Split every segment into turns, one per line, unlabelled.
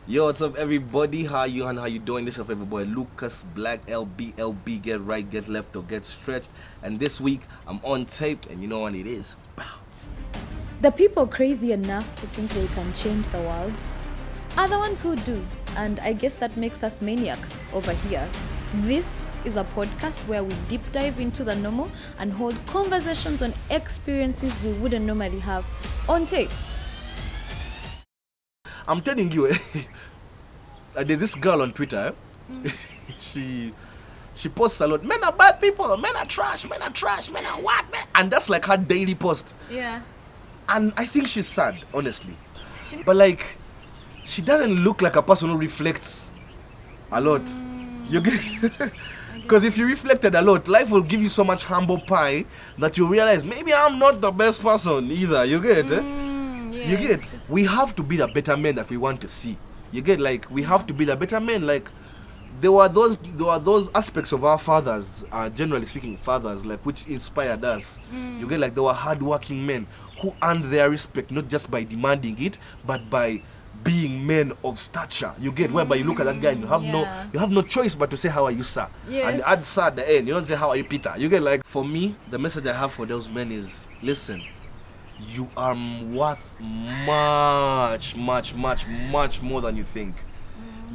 Yo, what's up, everybody? How you and how you doing? This is your favorite boy, Lukas Blacc, LB. Get right, get left, or get stretched. And this week, I'm on tape, and you know what it is. Bow.
The people crazy enough to think they can change the world are the ones who do. And I guess that makes us maniacs over here. This is a podcast where we deep dive into the normal and hold conversations on experiences we wouldn't normally have on tape.
I'm telling you, there's this girl on Twitter. she posts a lot. Men are bad people. Men are trash. Men are what? Men? And that's like her daily post.
Yeah.
And I think she's sad, honestly. But like, she doesn't look like a person who reflects a lot. You get? Because if you reflected a lot, life will give you so much humble pie that you realize maybe I'm not the best person either. You get?
Yes.
You get? We have to be the better men that we want to see. You get? Like, we have to be the better men. Like, there were those aspects of our fathers, generally speaking, fathers, like, which inspired us. You get? Like, they were hardworking men who earned their respect not just by demanding it, but by being men of stature. You get? Whereby you look at that guy and you have no choice but to say, how are you, sir?
Yes.
And add sir at the end. You don't say, how are you, Peter? You get? Like, for me, the message I have for those men is, listen, you are worth much more than you think.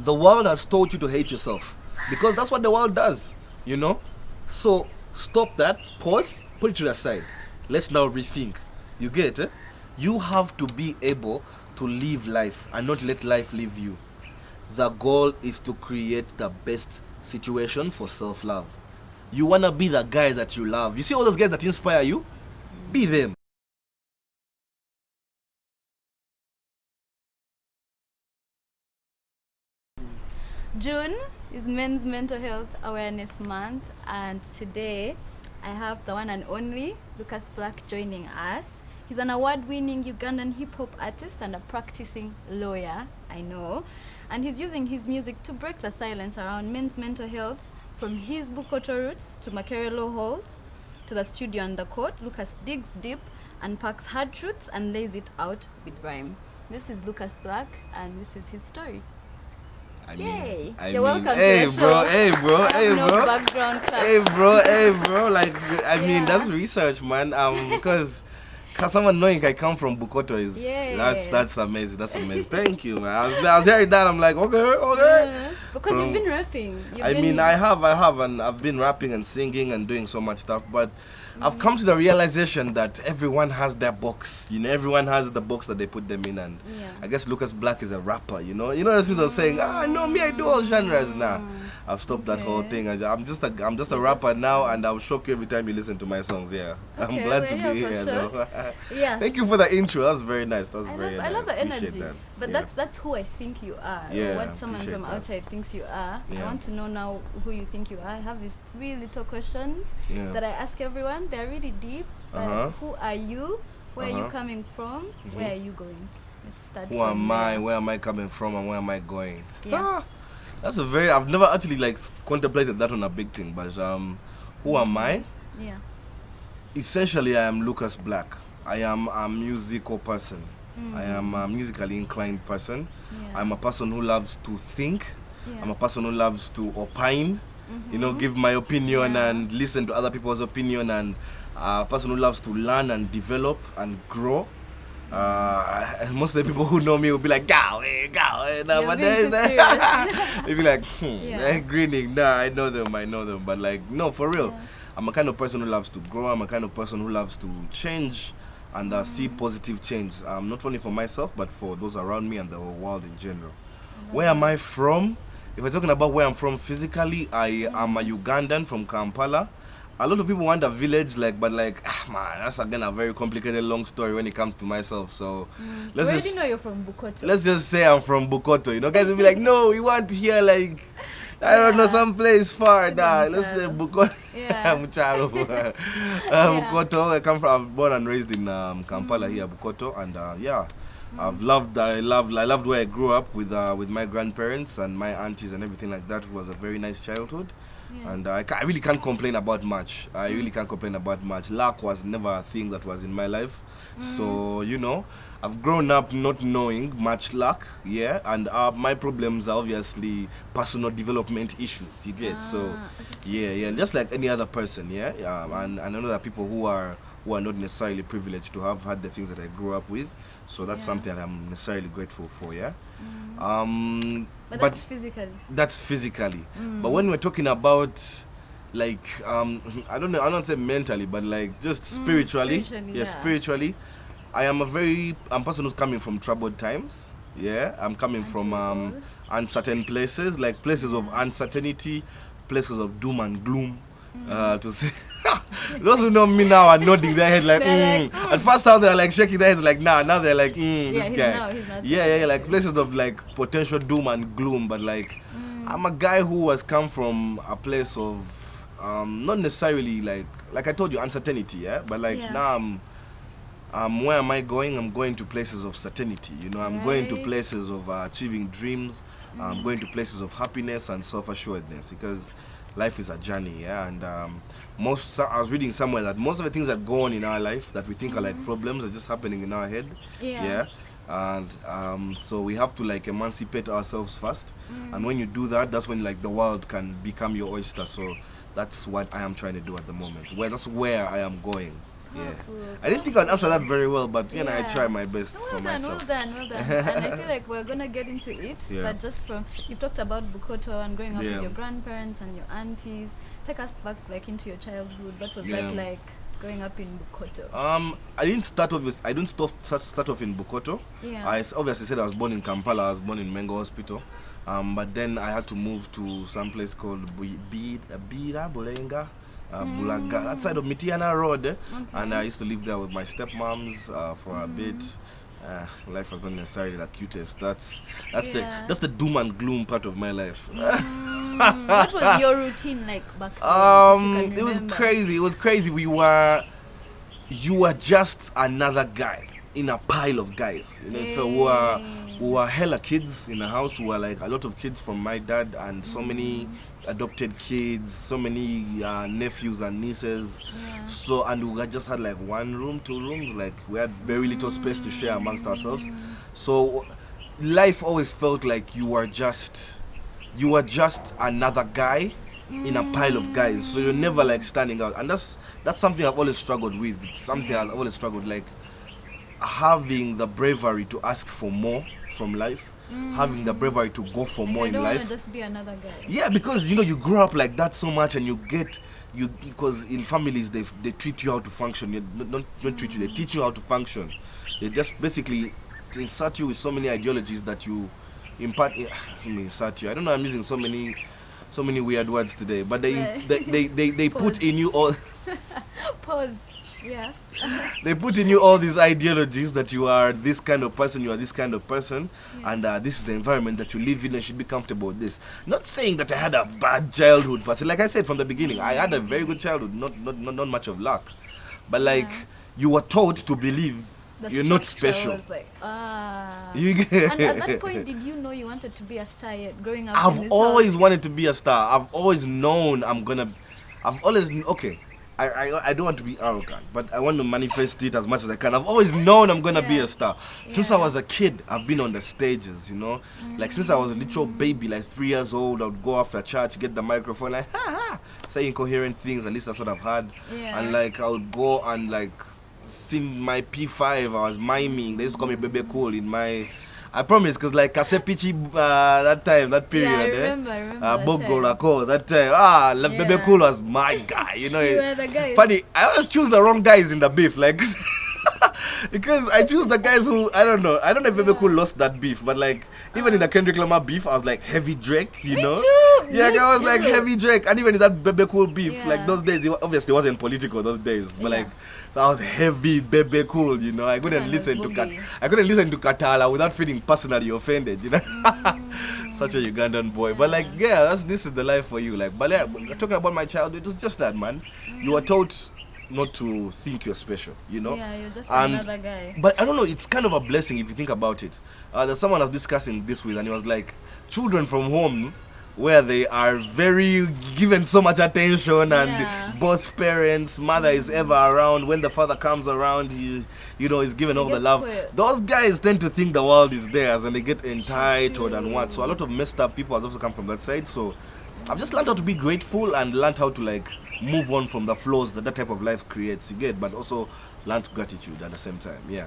The world has told you to hate yourself because that's what the world does, you know. So stop that, pause, put it to the side. Let's now rethink. You get it? You have to be able to live life and not let life live you. The goal is to create the best situation for self-love. You want to be the guy that you love. You see all those guys that inspire you? Be them.
June is Men's Mental Health Awareness Month, and today I have the one and only Lukas Blacc joining us. He's an award-winning Ugandan hip-hop artist and a practicing lawyer, I know. And he's using his music to break the silence around men's mental health, from his Bukoto roots to Makerere halls to the studio and the court. Lukas digs deep and packs hard truths and lays it out with rhyme. This is Lukas Blacc, and this is his story. Yay! You're welcome to the show.
Hey bro.
Background claps.
Hey bro. Like, I mean, that's research, man. Because someone knowing I come from Bukoto is that's amazing. That's amazing. Thank you, man. I was hearing that. I'm like, okay.
Yeah. Because you've been rapping.
I have, and I've been rapping and singing and doing so much stuff, but I've come to the realization that everyone has their box. You know, everyone has the box that they put them in, and I guess Lukas Blacc is a rapper. You know, the things of saying, no, me, I do all genres now. I've stopped that whole thing. I'm just a rapper now, and I'll shock you every time you listen to my songs. Yeah, I'm glad to be here. Though.
Yes.
Thank you for the intro. That's very nice.
I love the energy.
That.
But that's who I think you are.
Yeah,
what someone from outside thinks you are.
Yeah.
I want to know now who you think you are. I have these 3 little questions that I ask everyone. They're really deep. Who are you? Where are you coming from? Where are you going? Let's start.
Who am I? Where am I coming from? And where am I going?
Yeah.
That's I've never actually contemplated that on a big thing, but who am I?
Yeah.
Essentially, I am Lukas Blacc. I am a musical person. I am a musically inclined person.
Yeah.
I'm a person who loves to think.
Yeah.
I'm a person who loves to opine, give my opinion and listen to other people's opinion, and a person who loves to learn and develop and grow. Most of the people who know me will be like, go. No, but there is that. They'll be like, they're grinning. Nah, I know them. But like, no, for real.
Yeah.
I'm a kind of person who loves to grow. I'm a kind of person who loves to change and see positive change. Not only for myself, but for those around me and the whole world in general. Where am I from? If we're talking about where I'm from physically, I am a Ugandan from Kampala. A lot of people want a village, man, that's again a very complicated, long story when it comes to myself. So
I already know you're from Bukoto.
Let's just say I'm from Bukoto. Guys will be like, no, we want to hear I don't know, someplace far. Nah, let's say Bukoto.
Yeah.
Bukoto. I was born and raised in Kampala here, Bukoto, and I loved where I grew up with my grandparents and my aunties and everything like that. It was a very nice childhood.
Yeah.
And I really can't complain about much. I really can't complain about much. Luck was never a thing that was in my life. So, you know, I've grown up not knowing much luck, yeah, and my problems are obviously personal development issues, you get. So, yeah, just like any other person, yeah, and I know that people who are not necessarily privileged to have had the things that I grew up with. So that's something that I'm necessarily grateful for, yeah.
But that's physically.
That's physically. But when we're talking about like I don't know, I don't say mentally, but like just spiritually, spiritually, I'm a person who's coming from troubled times. Yeah, I'm coming from uncertain places, like places of uncertainty, places of doom and gloom. To say those who know me now are nodding their head like, At first how they're like shaking their heads like now they're like this guy. Yeah, like places of like potential doom and gloom, but like I'm a guy who has come from a place of not necessarily like I told you, uncertainty, yeah, but like now where am I going? I'm going to places of certainty, you know. I'm going to places of achieving dreams. I'm going to places of happiness and self-assuredness, because life is a journey, yeah. And I was reading somewhere that most of the things that go on in our life that we think are like problems are just happening in our head, yeah. And so we have to like emancipate ourselves first, and when you do that, that's when like the world can become your oyster. So that's what I am trying to do at the moment. That's where I am going. Yeah, I didn't think I'd answer that very well, but you know, I try my best for myself.
Well done. And I feel like we're gonna get into it, but just from you talked about Bukoto and growing up with your grandparents and your aunties. Take us back like into your childhood. What was that like growing up in Bukoto?
I didn't start off in Bukoto. Yeah. I obviously said I was born in Kampala. I was born in Mengo Hospital. But then I had to move to some place called Bira Bulenga. Bulaga, that side of Mitiana Road, and I used to live there with my stepmoms for a bit. Life was not necessarily the cutest. That's the doom and gloom part of my life.
What was your routine like back then?
It was crazy. It was crazy. You were just another guy in a pile of guys. You know, we were hella kids in the house. We were like a lot of kids from my dad and so many adopted kids, so many nephews and nieces. So, and we just had like 1 room, 2 rooms. Like we had very little space to share amongst ourselves. So life always felt like you were just another guy in a pile of guys. So you're never like standing out, and that's something I've always struggled with. It's something I've always struggled, like having the bravery to ask for more from life, having the bravery to go for more in life.
I don't want to just be another guy.
Yeah, because you know you grow up like that so much, and because in families they treat you how to function. Don't treat you, they teach you how to function. They just basically insert you with so many ideologies that you impart. Insert you. I don't know. I'm using so many weird words today, but they put in you all.
Pause. Yeah.
They put in you all these ideologies that you are this kind of person, you are this kind of person, and this is the environment that you live in and should be comfortable with this. Not saying that I had a bad childhood, person. Like I said from the beginning, I had a very good childhood, not much of luck, but like you were taught to believe you're not special.
Was like, and at that point, did you know you wanted to be a star yet? Growing up,
I've always wanted to be a star. I've always known okay. I don't want to be arrogant, but I want to manifest it as much as I can. I've always known I'm going to be a star. Since I was a kid, I've been on the stages, you know. Like since I was a little baby, like 3 years old, I would go after church, get the microphone, like, say incoherent things, at least that's what I've had. And like I would go and like sing my P5, I was miming. They used to call me Bebe Cool in my... I promise, because like Kasepichi, that period,
I remember
Bogolako, that time, Bebe Cool was my guy, you know.
You were the guy.
Funny, I always choose the wrong guys in the beef, like, because I choose the guys who, I don't know if Bebe Cool lost that beef, but like, even in the Kendrick Lamar beef, I was like Heavy Drake, you know. I was like Heavy Drake, and even in that Bebe Cool beef, like those days, it obviously wasn't political those days, but like, I was heavy Bebe Cool, you know. I couldn't listen to Katala without feeling personally offended, you know. Such a Ugandan boy, but like, this is the life for you, like. But yeah, talking about my childhood, it was just that, man. You were taught not to think you're special, you know.
Yeah, you're just another guy.
But I don't know, it's kind of a blessing if you think about it. There's someone I was discussing this with, and he was like, children from homes where they are very given so much attention,
Yeah.
and both parents, mother is ever around. When the father comes around, you know, is given all the
gets
love.
spoiled.
Those guys tend to think the world is theirs, and they get entitled and what. So a lot of messed up people have also come from that side. So I've just learned how to be grateful and learned how to like move on from the flaws that type of life creates. You get, but also learned gratitude at the same time. Yeah.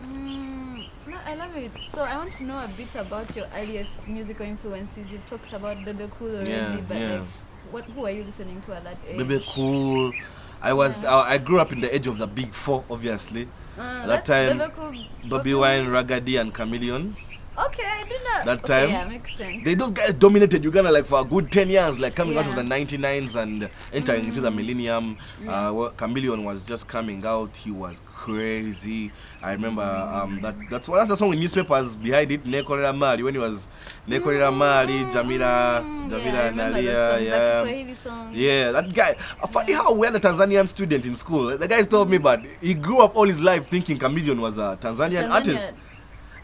No, I love it. So I want to know a bit about your earliest musical influences. You've talked about Bebe Cool already,
Yeah,
but
yeah.
like, who are you listening to at that age?
Maybe cool. I grew up in the age of the big four, obviously. At that time,
Bebe Cool,
Bobby Wine, Raggedy, and Chameleon.
Okay, I did not.
That
Okay,
time,
yeah, makes sense.
those guys dominated Uganda like for a good 10 years, like coming out of
Yeah.
the 99s and entering into the millennium. Chameleon was just coming out. He was crazy. I remember that's one of the song in newspapers behind it, Nekorera Mali, when he was Nekorera Mali, Jamila
I
and
remember
Alia.
the songs,
Yeah.
like Swahili songs.
Yeah, that guy. Funny how we had a Tanzanian student in school. The guys told me, but he grew up all his life thinking Chameleon was a Tanzanian artist.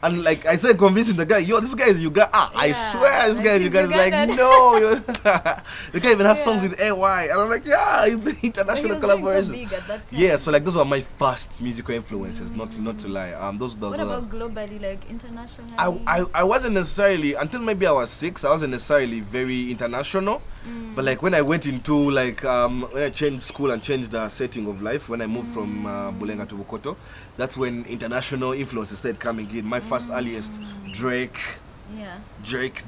And like I said, convincing the guy, yo, this guy is Uganda. I
Yeah,
swear, this
like
guy is
he's
Uganda. He's like,
Ugandan.
no. The guy even has
Yeah.
songs with AY. And I'm like, yeah, it's the
But he
international
was doing so
collaboration.
big at that time.
Yeah, so like those were my first musical influences. Not to lie. Those
What
were.
about globally, like internationally?
I wasn't necessarily, until maybe I was 6, I wasn't necessarily very international. But like when I went into like when I changed school and changed the setting of life, when I moved from Bulenga to Bukoto, that's when international influences started coming in. My first earliest, Drake,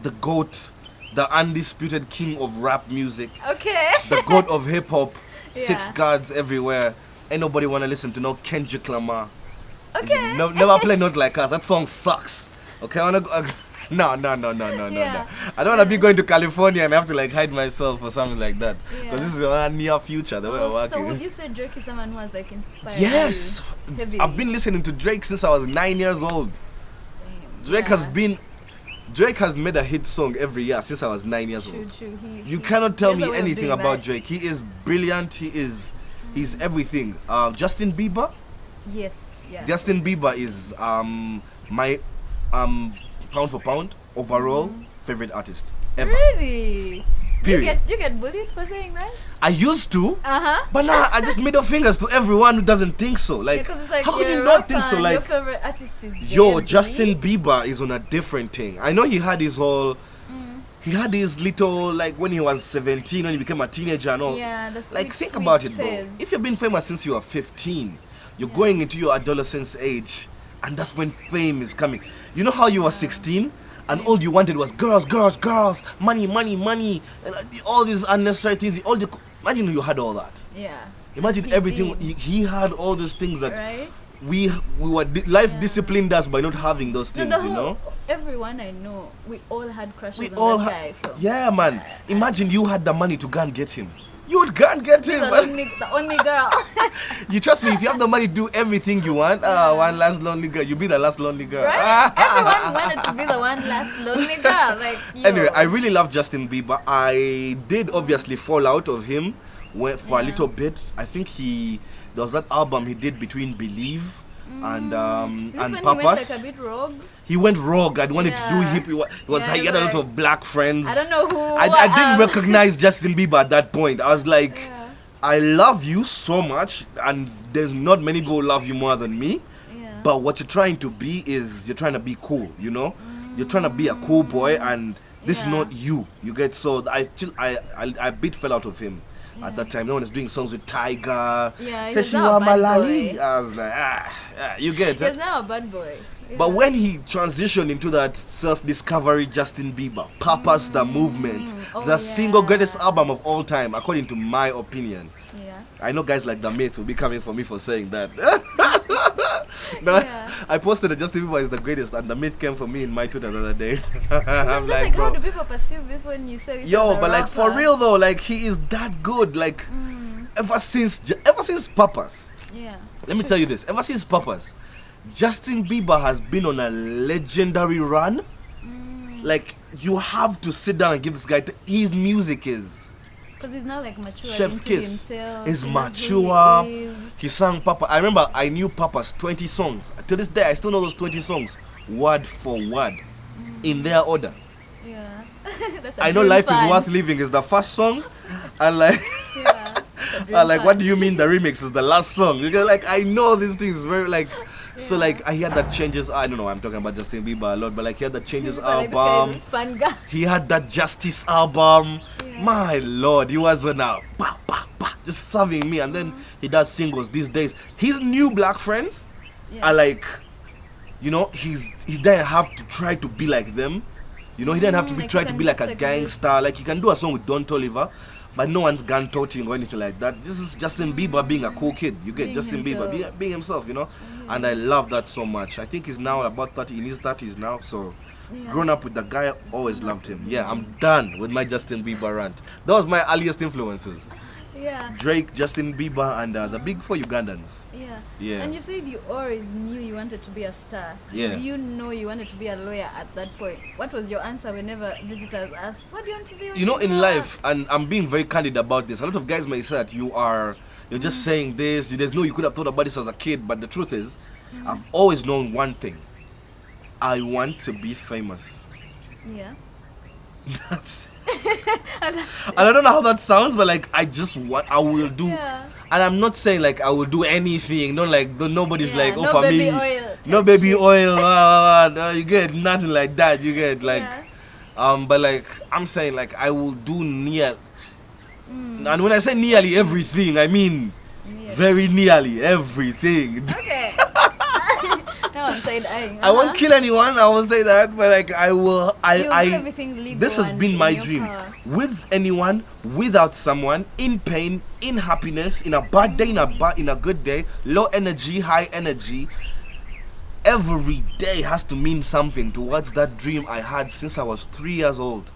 the GOAT, the undisputed king of rap music,
Okay.
the god of hip hop,
Yeah.
6 gods everywhere. Ain't nobody wanna listen to no Kendrick Lamar.
Okay.
Never play Not Like Us. That song sucks. Okay, I wanna go. No.
Yeah.
I don't wanna be going to California and have to like hide myself or something like that.
Yeah.
Because this is a near future the way we're
So
working.
would you say Drake is someone who has like inspired
Yes,
you heavily?
I've been listening to Drake since I was 9 years old. Drake has made a hit song every year since I was 9 years old.
True.
You cannot tell
he has
me
a way of
anything
doing
about
that.
Drake. He is brilliant. He's everything. Justin Bieber.
Yes. Yeah.
Justin Bieber is my pound for pound overall favorite artist ever.
Really?
Period.
You get bullied for saying that?
I used to,
Uh-huh.
but now I just middle fingers to everyone who doesn't think so. Like,
Because it's like
how could
you're
you
a
not think
rapper
so?
and
Like,
your favorite artist is
yo,
Jay-Z.
Justin Bieber is on a different thing. I know he had his whole, he had his little, like when he was 17, when he became a teenager and all.
Yeah, the
Like,
sweet,
think about it,
phase.
bro. If you've been famous since you were 15, you're going into your adolescence age, and that's when fame is coming. You know how you were 16, and all you wanted was girls, money, and all these unnecessary things. Imagine you had all that.
Yeah.
Imagine
He
everything.
did.
He had all those things that
Right?
we were life disciplined us by not having those things.
the
You know.
Everyone I know, we all had crushes
We
on
all
that
ha-
guy. So
Yeah, man. Imagine you had the money to go and get him. You would go and get
She's
him.
the
man.
only girl.
You trust me, if you have the money to do everything you want, one last lonely girl, you be the last lonely girl.
Right? Everyone wanted to be the one last lonely girl. Like, yo.
Anyway, I really love Justin Bieber. I did obviously fall out of him for a little bit. I think there was that album he did between Believe and
Is this when
Purpose.
he went like a bit rogue?
He went rogue and wanted to do
Yeah.
hip.
Yeah,
He had a lot
like-
of black friends.
I don't know who.
I didn't recognize Justin Bieber at that point. I was like,
Yeah.
I love you so much, and there's not many people who love you more than me.
Yeah.
But what you're trying to be is you're trying to be cool, you know? You're trying to be a cool boy, and this is
Yeah.
not you. You get so I bit fell out of him at that time. No one was doing songs with Tiger.
Yeah, he
Say
was
she
now a
wa
bad
Malali.
boy.
I was like, you get
He's
it.
now a bad boy.
But when he transitioned into that self-discovery Justin Bieber, Purpose the Movement,
Oh,
the single
yeah.
greatest album of all time, according to my opinion.
Yeah.
I know guys like The Myth will be coming for me for saying that. No,
Yeah.
I posted that Justin Bieber is the greatest, and The Myth came for me in my Twitter the other day.
I'm
I'm
just
like,
like, how
bro.
do people perceive this when you say this
Yo,
as a
but like for
rapper?
real though, like he is that good. Like ever since Purpose.
Yeah.
Let me tell you this. Ever since Purpose, Justin Bieber has been on a legendary run. Like you have to sit down and give this guy. His music is
Because he's now like mature
Chef's
into
kiss.
himself.
He's
he knows who
mature.
he is.
He sang Papa. I remember I knew Papa's 20 songs. To this day, I still know those 20 songs word for word in their order.
Yeah. That's a
I know
dream
Life
fan.
is Worth Living is the first song, and like,
Yeah, that's a dream
and like,
fan.
what do you mean the remix is the last song? You get like, I know these things very like, so like I hear that Changes. I don't know. I'm talking about Justin Bieber a lot, but like he had the Changes
But like, this guy
album.
is a Span guy.
He had that Justice album.
Yeah.
My lord, he was on a just serving me, and then he does singles these days. His new black friends
Yeah.
are like, he didn't have to try to be like them. He didn't have to be
Like,
try
he
to
can
be like
just
a
exist.
gangster. Like he can do a song with Don Toliver, but no one's gun toting or anything like that. This is Justin Bieber being a cool kid. You get
Being
Justin
himself.
Bieber being himself, and I love that so much. I think he's now about 30, in his 30s now, so
Yeah.
grown up with the guy, always loved him. Yeah, I'm done with my Justin Bieber rant. That was my earliest influences.
Yeah.
Drake, Justin Bieber, and the big four Ugandans.
Yeah.
Yeah.
And you said you always knew you wanted to be a star.
Yeah.
Do you know you wanted to be a lawyer at that point? What was your answer whenever visitors asked, what do you want to be? when
You know,
you
in
grow
life,
up?"
and I'm being very candid about this, a lot of guys may say that you're just saying this, there's no, you could have thought about this as a kid, but the truth is, I've always known one thing. I want to be famous.
Yeah.
That's and I don't know how that sounds, but like I will do.
Yeah.
And I'm not saying like I will do anything. Nobody's
Yeah,
like,
no
for
baby
me,
oil
no
type
baby
shit.
oil. No, you get nothing like that. You get like,
Yeah.
but like I'm saying like I will do and when I say nearly everything, I mean
Yeah.
very nearly everything.
Okay. Now I'm side eyeing.
I won't kill anyone. I will say that, but like I will.
You'll do everything legal.
This has
and
been
in
my
your
dream.
power.
With anyone, without someone, in pain, in happiness, in a bad day, in a good day, low energy, high energy. Every day has to mean something towards that dream I had since I was 3 years old.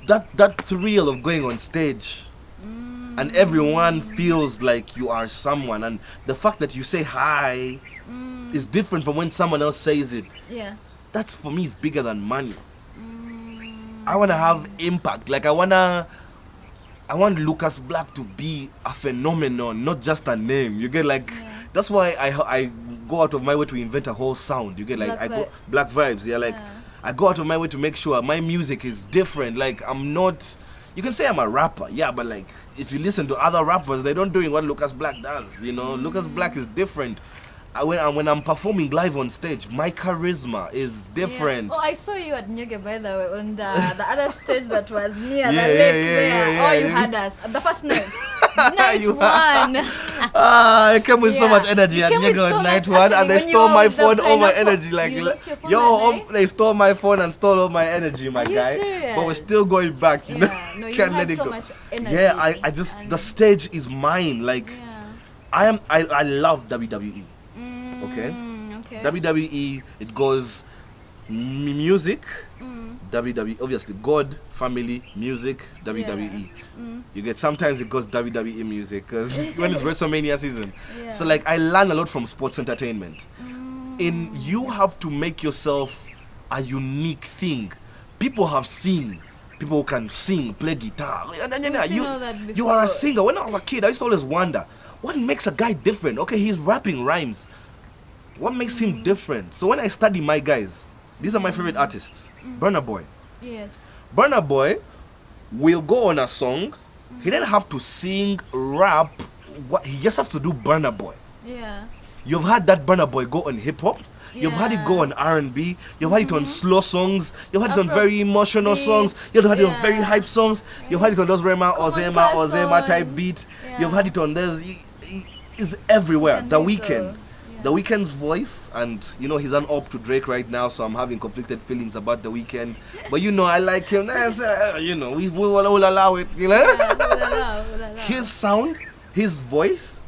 That thrill of going on stage. And everyone feels like you are someone, and the fact that you say hi is different from when someone else says it.
Yeah.
That's for me is bigger than money. I want to have impact. Like I want Lukas Blacc to be a phenomenon, not just a name. You get like that's why I go out of my way to invent a whole sound. You get like black vibes. Yeah, like I go out of my way to make sure my music is different. Like I'm not. You can say I'm a rapper, yeah, but like if you listen to other rappers, they don't doing what Lukas Blacc does. Lukas Blacc is different. When I'm performing live on stage, my charisma is different.
Yeah. Oh, I saw you at Nyege, by the way, on the other stage that was near the
Yeah,
lake
yeah,
there.
yeah,
Oh, you
yeah.
had us. The first night. Night
You
one.
I came with so
Yeah.
much energy
You
at
came with
Nyega
so
on night
much-
one, and
actually,
they
when you
stole
were
my
with the
phone, all my
pineapple,
energy. Like,
you lost your phone that night?
they stole my phone and stole all my energy, my
Are you
guy.
serious?
But we're still going back, you know.
Yeah. No, you
Can't
had
let it
so
go.
much energy.
Yeah, I just
and-
the stage is mine. Like
Yeah.
I love WWE. Okay.
Okay.
WWE, it goes music, WWE, obviously God, family, music, WWE. You get sometimes it goes WWE music because when it's WrestleMania season.
Yeah.
So like I learn a lot from sports entertainment. You have to make yourself a unique thing. People have seen people who can sing, play guitar.
We've seen all that
You are a
before.
singer. When I was a kid, I used to always wonder what makes a guy different. Okay, he's rapping rhymes. What makes him different? So when I study my guys, these are my favorite artists. Burna Boy.
Yes.
Burna Boy will go on a song. He didn't have to sing, rap. He just has to do Burna Boy.
Yeah.
You've had that Burna Boy go on hip hop. You've had it go on R&B. You've had it on slow songs. You've had it on very emotional
Afrobeat.
songs. You've had it on very
Yeah.
hype songs. You've had it on those Rema, Ozema
person.
type beat.
Yeah.
You've had it on this. It's everywhere.
Can
The
do
Weeknd.
so. Yeah.
The Weeknd's voice, and he's an op to Drake right now, so I'm having conflicted feelings about The Weeknd. But I like him. We will allow it.
Yeah, we'll allow.
His sound, his voice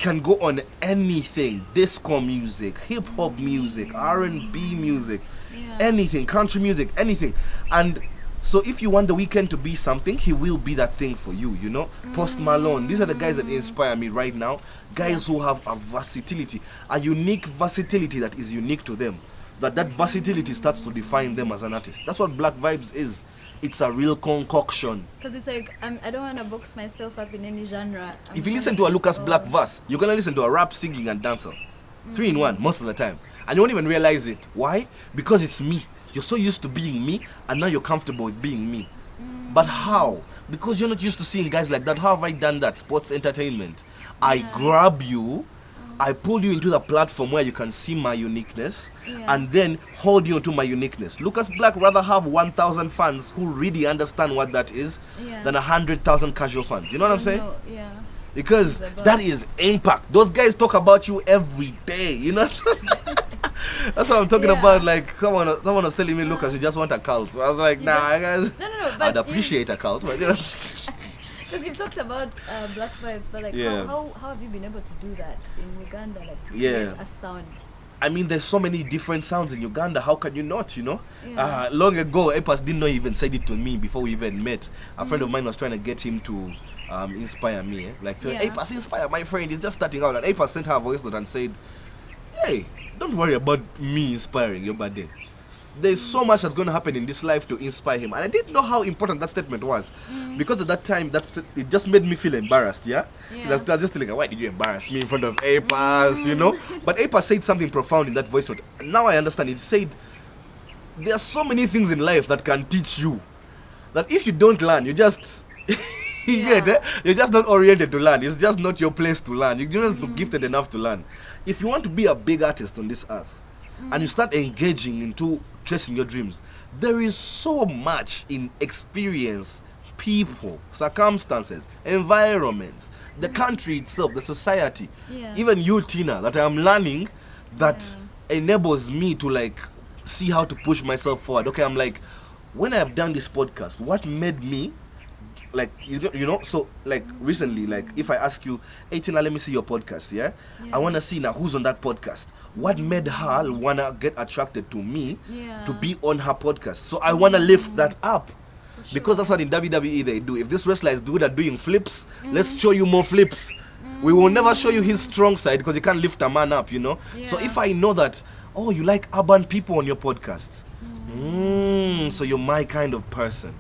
can go on anything. Disco music, hip hop music, R&B music,
Yeah.
anything, country music, anything. And so if you want The Weeknd to be something, he will be that thing for you, Post Malone. These are the guys that inspire me right now. Guys who have a versatility, a unique versatility that is unique to them. That versatility starts to define them as an artist. That's what Black Vibes is. It's a real concoction.
Because it's like, I don't want to box myself up in any genre.
If you listen to a Lukas Blacc verse, you're going to listen to a rap, singing, and dancer. 3 in 1 most of the time. And you won't even realize it. Why? Because it's me. You're so used to being me, and now you're comfortable with being me. But how? Because you're not used to seeing guys like that. How have I done that? Sports entertainment. I grab you, I pull you into the platform where you can see my uniqueness, and then hold you to my uniqueness. Lukas Blacc rather have 1,000 fans who really understand what that is than 100,000 casual fans. You know what I'm saying?
Yeah.
Because that is impact. Those guys talk about you every day, you know. That's what I'm talking about. Like, someone was telling me, Lucas, you just want a cult. I was like, nah, guys.
No.
I'd appreciate a cult, but you know.
Because you've talked about Black Vibes, but like, how have you been able to do that in Uganda, like to create a sound?
I mean, there's so many different sounds in Uganda. How can you not, you know? Long ago, Epas didn't know he even said it to me before we even met. A friend of mine was trying to get him to inspire me. Like, Epas, inspire my friend. He's just starting out. And Epas sent her a voice note and said, hey, don't worry about me inspiring your body. There's so much that's going to happen in this life to inspire him. And I didn't know how important that statement was. Because at that time, it just made me feel embarrassed, I was just thinking, why did you embarrass me in front of Apas, you know? But Apas said something profound in that voice note. Now I understand. It said, there are so many things in life that can teach you. That if you don't learn, you just... you get it? You're just not oriented to learn. It's just not your place to learn. You're just not gifted enough to learn. If you want to be a big artist on this earth, and you start engaging into chasing your dreams, there is so much in experience, people, circumstances, environments, the country itself, the society, even you, Tina, that I'm learning that enables me to like see how to push myself forward. Okay, I'm like, when I have done this podcast, what made me like, you know, so like recently, like if I ask you, hey Tina, let me see your podcast, I want to see now who's on that podcast. What made her want to get attracted to me to be on her podcast? So I want to lift that up. Because that's what in WWE they do. If this wrestler is good at doing flips, let's show you more flips. We will never show you his strong side because he can't lift a man up, you know. So if I know that, oh, you like urban people on your podcast, so you're my kind of person.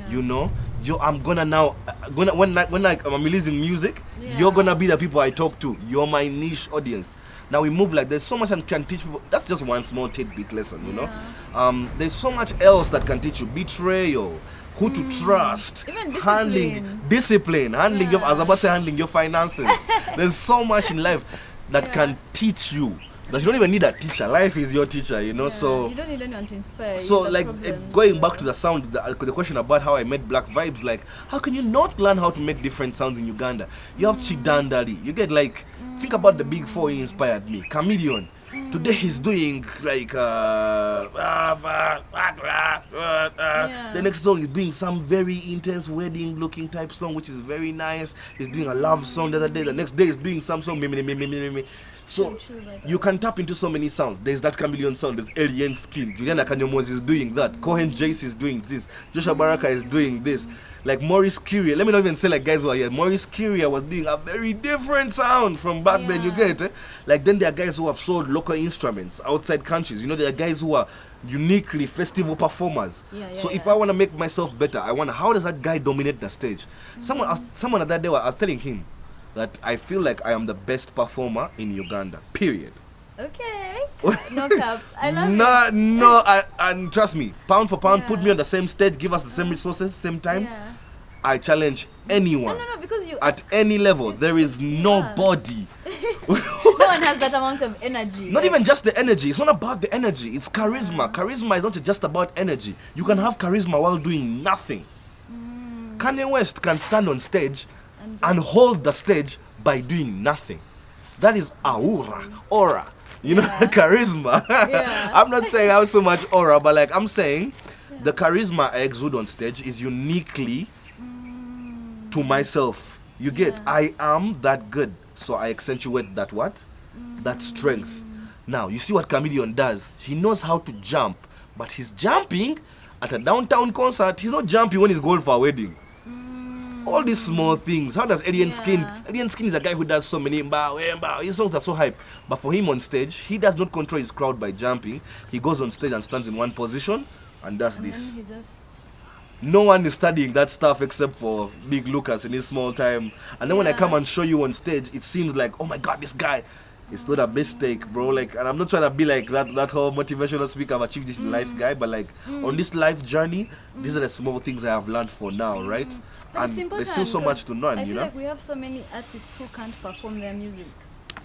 You know, I'm gonna now, when I'm releasing music, you're gonna be the people I talk to. You're my niche audience. Now we move like there's so much that can teach people. That's just one small tidbit lesson, you know. There's so much else that can teach you. Betrayal, who to trust,
even
discipline, handling your, I was about to say handling your finances. There's so much in life that can teach you. That you don't even need a teacher. Life is your teacher, you know. So
you don't need anyone to inspire.
So like going back to the sound, the question about how I made Black Vibes, like how can you not learn how to make different sounds in Uganda? You have Chidandali. You get like think about the big four. He inspired me. Chameleon. Today he's doing like the next song he's doing some very intense wedding looking type song which is very nice. He's doing a love song the other day. The next day he's doing some song me. So you can tap into so many sounds. There's that Chameleon sound, there's Alien Skin, Juliana Kanyomozi is doing that, Cohen Jace is doing this, Joshua Baraka is doing this, like Maurice Kyria. Let me not even say like guys who are here. Maurice Kyria was doing a very different sound from back then, you get it? Like then there are guys who have sold local instruments outside countries. You know, there are guys who are uniquely festival performers. So if I want to make myself better, I wonder how does that guy dominate the stage? Someone at that day, I was telling him that I feel like I am the best performer in Uganda. Period.
Okay. No cap. I love it.
No, and trust me, pound for pound, put me on the same stage, give us the same resources, same time. I challenge anyone.
No, because you
at any level. There is nobody.
No one has that amount of energy.
Not even just the energy. It's not about the energy. It's charisma. Charisma is not just about energy. You can have charisma while doing nothing. Kanye West can stand on stage and hold the stage by doing nothing. That is aura, you know, charisma. I'm not saying I have so much aura, but like I'm saying, the charisma I exude on stage is uniquely to myself. You get, I am that good, so I accentuate that what? That strength. Now, you see what Chameleon does? He knows how to jump, but he's jumping at a downtown concert. He's not jumping when he's going for a wedding. All these small things. How does Alien Skin? Alien Skin is a guy who does so many his songs are so hype. But for him on stage, he does not control his crowd by jumping. He goes on stage and stands in one position and does this. No one is studying that stuff except for Big Lucas in his small time. And then when I come and show you on stage, it seems like, oh my God, this guy, It's not a mistake, bro. Like, and I'm not trying to be like that whole motivational speaker, I've achieved this in life guy, but like on this life journey, these are the small things I have learned for now, right?
But it's
And there's
important
still so much to learn,
I
you
feel
know.
like we have so many artists who can't perform their music.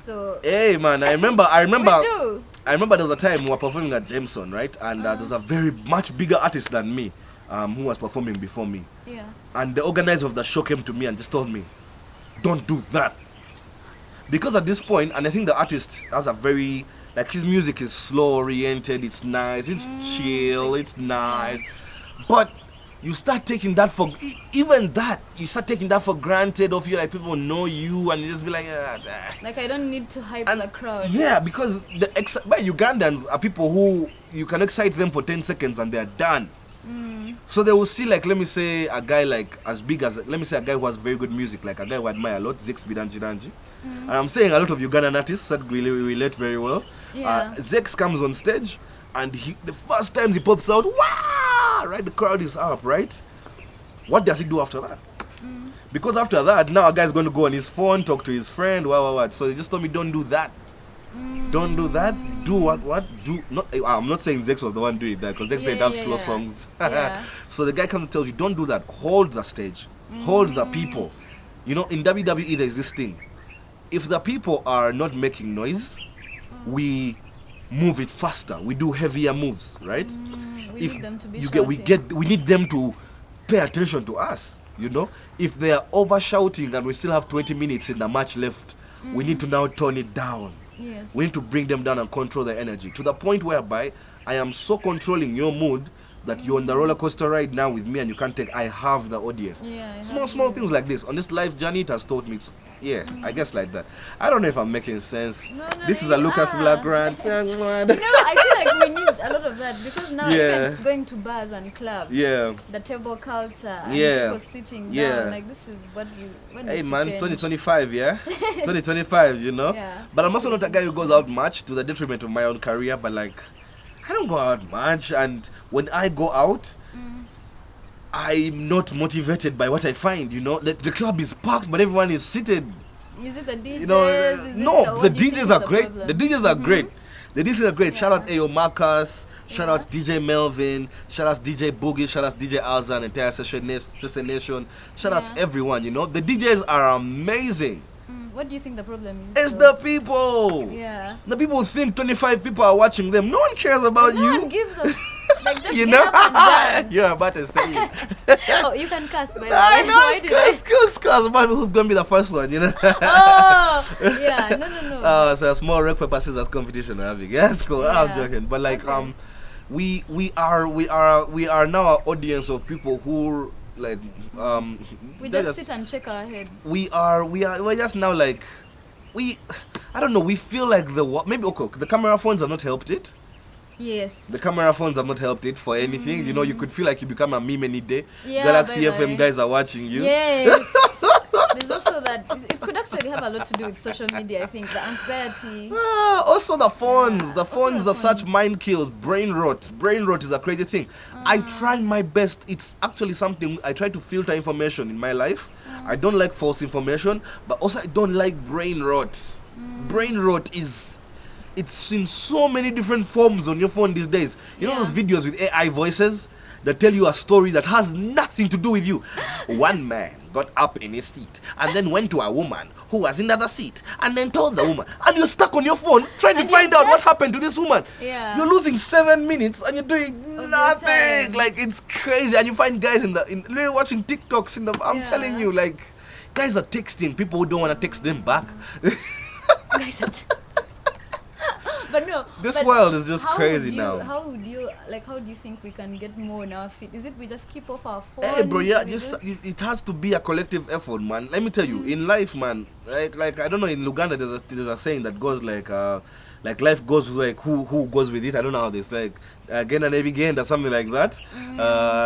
So
Hey man, I remember
we do.
I remember there was a time we were performing at Jameson, right? And there's a very much bigger artist than me, who was performing before me.
Yeah.
And the organizer of the show came to me and just told me, don't do that. Because at this point, and I think the artist has a very, like, his music is slow oriented, it's nice, it's chill, it's nice. But you start taking that for, even that, you start taking that for granted of you, like people know you and you just be like,
Like I don't need to hype
and
the crowd.
yeah, because but Ugandans are people who you can excite them for 10 seconds and they're done. So they will see, like, let me say a guy like as big as, let me say a guy who has very good music, like a guy who I admire a lot, Zex Bidanji. And I'm saying a lot of Ugandan artists that really relate very well.
Yeah.
Zex comes on stage and the first time he pops out, wow, right, the crowd is up, right? What does he do after that? Because after that, now a guy's going to go on his phone, talk to his friend, what. So they just told me, don't do that. Don't do that. Do what? Do not. I'm not saying Zex was the one doing that, because Zex didn't have slow songs.
Yeah.
So the guy comes and tells you, don't do that. Hold the stage. Hold the people. You know, in WWE there's this thing. If the people are not making noise, we move it faster. We do heavier moves, right?
We need them to be
we need them to pay attention to us. You know, if they are over shouting and we still have 20 minutes in the match left, we need to now tone it down.
Yes.
We need to bring them down and control their energy to the point whereby I am so controlling your mood that you're on the roller coaster ride now with me and you can't take. I have the audience.
Yeah,
Small things like this on this life journey, it has taught me. I guess like that. I don't know if I'm making sense.
No,
This is a Lucas Blacc rant.
No, I feel like we need a lot of that because now
Yeah.
even going to bars and clubs,
Yeah.
the table culture, and
Yeah.
people sitting
Yeah.
down, like this is what
Hey
needs to
man,
change.
2025, yeah? 2025, you know?
Yeah.
But I'm also not a guy who goes out much to the detriment of my own career, but like, I don't go out much, and when I go out, I'm not motivated by what I find, you know? Like, the club is packed, but everyone is seated.
Is it the DJs?
You know,
Is it
no,
what
the
do you think
DJs
is
are
the
great.
problem?
The DJs are great. The DJs are great. Shout out Ayo Marcus. Shout out
Yeah.
DJ Melvin. Shout out DJ Boogie. Shout out DJ Alza and entire Session Nation. Shout out
Yeah.
everyone, you know? The DJs are amazing.
What do you think the problem is?
It's
though?
the people.
Yeah.
The people think 25 people are watching them. No one cares about
No
you.
one gives a like just
You
get
know?
up and dance.
You're about to say it.
Oh, you can cuss by the way.
I know,
Why did I-
it's cause about who's gonna be the first one, you know?
Oh, yeah, no.
So a small rock paper scissors competition we're having. Yeah, that's cool. I'm
Yeah.
joking. But like
Okay.
we are now an audience of people who like
We
they're
just sit and shake our head.
we're just now like I don't know, we feel like maybe okay, the camera phones have not helped it.
Yes.
The camera phones have not helped it for anything. You know, you could feel like you become a meme any day.
Yeah,
Galaxy
by the
FM
way.
guys are watching you.
Yes. There's also that it could actually have a lot to do with social media, I think. The anxiety.
Also the phones.
Yeah,
The
also
phones
the
are such
phones.
mind kills. Brain rot. Brain rot is a crazy thing. I try my best. It's actually something I try to filter information in my life. I don't like false information, but also I don't like brain rot. Brain rot it's in so many different forms on your phone these days. You know
Yeah.
those videos with AI voices that tell you a story that has nothing to do with you. One man got up in his seat and then went to a woman who was in the other seat and then told the woman, and you're stuck on your phone trying to
And
find
you're
out what
just-
happened to this woman.
Yeah.
You're losing 7 minutes and you're doing
your
nothing.
time.
Like, it's crazy. And you find guys literally watching TikToks I'm
Yeah.
telling you, like, guys are texting people who don't want to text them back.
Guys are But no.
This
but
world is just
how
crazy
would you-
now.
How would you how do you think we can get more on our feet? Is it we just keep off our phone?
Hey, bro, yeah,
We
it has to be a collective effort, man. Let me tell you, in life, man, like I don't know, in Uganda, there's a saying that goes like life goes like who goes with it. I don't know how this like again and again or something like that.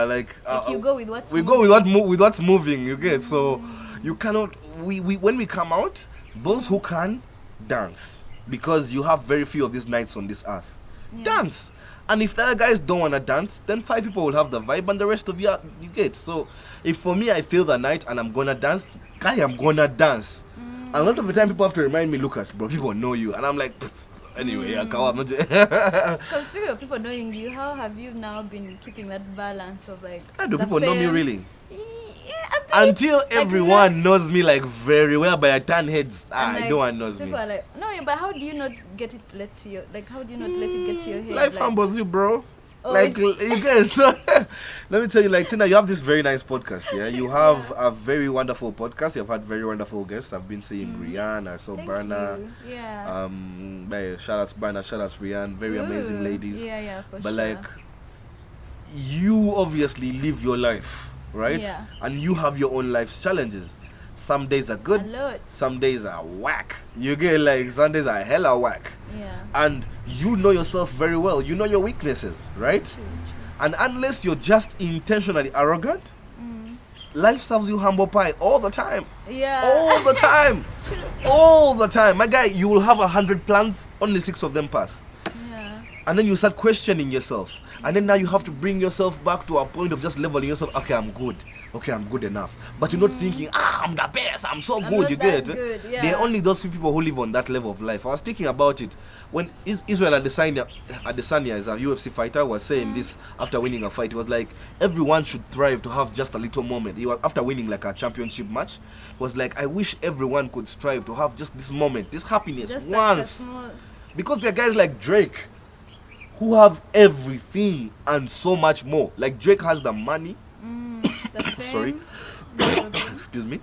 like you go with what's
we go with what's moving. You get so you cannot. We when we come out, those who can dance because you have very few of these nights on this earth.
Yeah.
Dance. And if the other guys don't want to dance, then 5 people will have the vibe and the rest of you get. So if for me I feel the night and I'm gonna dance, guy, I'm gonna dance. A lot of the time, people have to remind me, Lucas, bro, people know you. And I'm like, anyway, I'm not.
Because speaking of people knowing you, how have you now been keeping that balance of like?
Do people know me really?
Yeah,
Until
like
everyone knows me like very well, by a turn heads,
like,
no one knows
people
me.
are like, no, but how do you not get it let to your like? How do you not let it get to your head?
Life
like,
humbles you, bro.
Oh,
Like you guys, so let me tell you, like Tina, you have this very nice podcast. Yeah, you have a very wonderful podcast. You've had very wonderful guests. I've been seeing Rian, I saw
thank
Barna.
you. Yeah.
Shout outs Barna, shout outs Rian, very amazing ladies.
Yeah, for
But
sure.
like, you obviously live your life, right?
Yeah.
And you have your own life's challenges. Some days are good,
a lot.
some days are whack. You get like some days are hella whack.
Yeah.
And you know yourself very well. You know your weaknesses, right?
True.
And unless you're just intentionally arrogant, life serves you humble pie all the time.
Yeah.
All the time.
True.
All the time. My guy, you will have 100 plans, only 6 of them pass.
Yeah.
And then you start questioning yourself. And then now you have to bring yourself back to a point of just leveling yourself. Okay, I'm good. Okay, I'm good enough. But you're not thinking, I'm the best. I'm so
I'm
good.
not
You
that
get it?
good, yeah.
There are only those few people who live on that level of life. I was thinking about it when Israel Adesanya is a UFC fighter, was saying this after winning a fight. He was like, everyone should thrive to have just a little moment. He was after winning like a championship match. He was like, I wish everyone could strive to have just this moment, this happiness
Just like a
once.
small.
Because there are guys like Drake who have everything and so much more. Like Drake has the money.
The fame,
Sorry.
the-
Excuse me.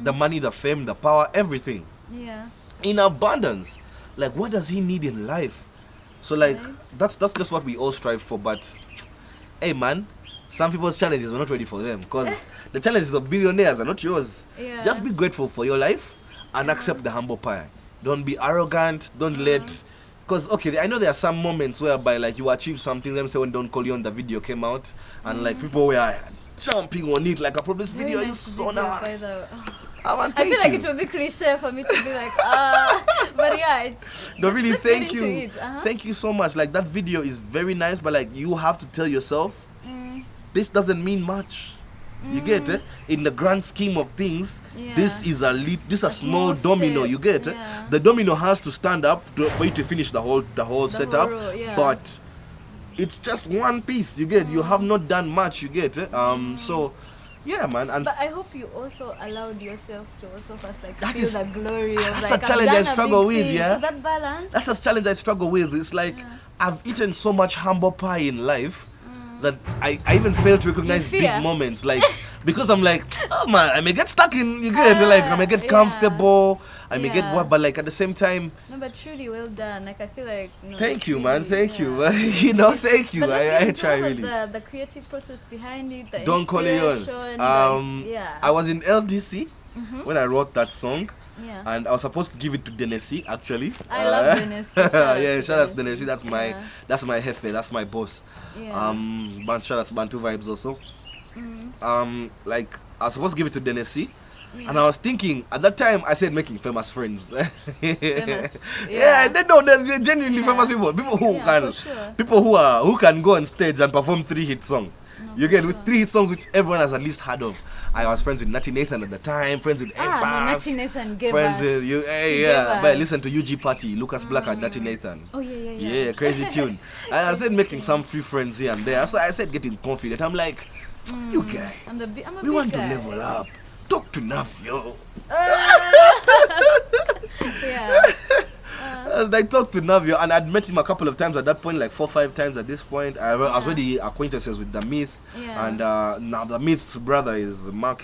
The money, the fame, the power, everything
yeah.
in abundance. Like, what does he need in life? So like,
Right.
that's just what we all strive for. But hey man, some people's challenges were not ready for them, because the challenges of billionaires are not yours.
Yeah.
Just be grateful for your life and accept the humble pie. Don't be arrogant. Don't let. Because, okay, I know there are some moments whereby, like, you achieve something. Let me say when Don't Call You on the video came out, and, like, people were jumping on it. Like, I this
Very
video
nice
is
to
so
be here, by
nice.
the-
Man,
I
thank
feel like
you.
it would be cliche for me to be like, but yeah, it's
No, really,
let's get
thank
into
you.
it, uh-huh.
Thank you so much. Like, that video is very nice, but, like, you have to tell yourself, this doesn't mean much. You get it? In the grand scheme of things,
Yeah.
this is a small
small
domino.
step,
You get it?
yeah.
The domino has to stand up for you to finish the whole setup.
whole row, yeah.
But it's just one piece. You get? You have not done much. You get it? So yeah, man. And
But I hope you also allowed yourself to also first like
That
feel
is-
the glory of
that's
like
a
I've
challenge I
done a
struggle
big
with,
thing.
yeah?
Is that balance?
that's a challenge I struggle with. It's like I've eaten so much humble pie in life that I even fail to recognize big
fear.
moments. Like, because I'm like, oh man, I may get stuck in, you get it? Like, I may get
Yeah.
comfortable, I may get
Yeah.
what, but like at the same time,
No, but truly well done. Like I feel like
thank you,
truly,
man, thank
yeah.
you. You know, thank you.
But
I try
what was
really.
the creative process behind it. The
Don't call it
inspiration,
on.
like, yeah.
I was in LDC when I wrote that song.
Yeah.
And I was supposed to give it to Denesi actually.
I love Denesi. Shout out
Yeah,
to
shout out to
Denesi.
Denesi. That's my
Yeah.
that's my jefe, that's my boss.
Yeah.
But shout out to Bantu Vibes also. Like I was supposed to give it to Denesi. And I was thinking at that time I said making famous friends.
Famous.
Yeah, they know they're genuinely
Yeah.
famous people. People who
Yeah,
can
for sure.
people who can go on stage and perform 3 hit songs. You get with 3 hit songs which everyone has at least heard of. I was friends with Natty Nathan at the time, friends with
no,
Empas,
Natty Nathan gave
friends
us.
with you. Hey,
He
yeah,
gave
but
us.
listen to UG Party, Lukas Blacc and Natty Nathan.
Oh yeah.
Yeah, crazy tune. I said making some few friends here and there. So I said getting confident. I'm like, you guy,
I'm a
we
big
want
guy.
to level up. Talk to Navio.
Yeah.
I was like, talk to Navio, and I'd met him a couple of times at that point, like 4 or 5 times at this point. I was already acquaintances with the Myth,
Yeah.
and now the Myth's brother is Mark.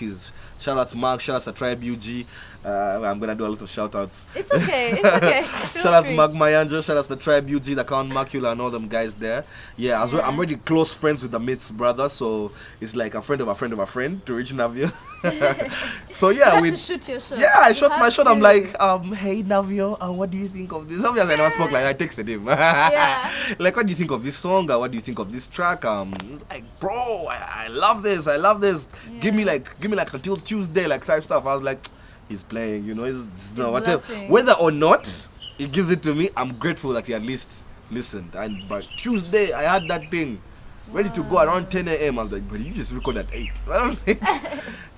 Shout out to Mark, shout out to Tribe UG. I'm gonna do a lot of shout outs.
It's okay. It's okay. Feel
Shout out to
free.
Mark Mayanja, shout out to the Tribe UG, the Count Macula, and all them guys there. Yeah, as well, I'm already close friends with the Myth's brother, so it's like a friend of a friend of a friend to reach Navio. So
You
yeah,
have
we.
to shoot your shot.
Yeah, I
You
shot my
have
shot. I'm
to.
like, hey Navio, what do you think of this? Obviously, I never spoke like I texted him.
Yeah.
Like, what do you think of this song? What do you think of this track? Like, bro, I love this. I love this. Give me like until Tuesday, like type stuff. I was like, he's playing, you know. He's no, whatever.
laughing.
Whether or not he gives it to me, I'm grateful that he at least listened. And by Tuesday, I had that thing ready to go around 10 a.m. I was like, but you just record at 8.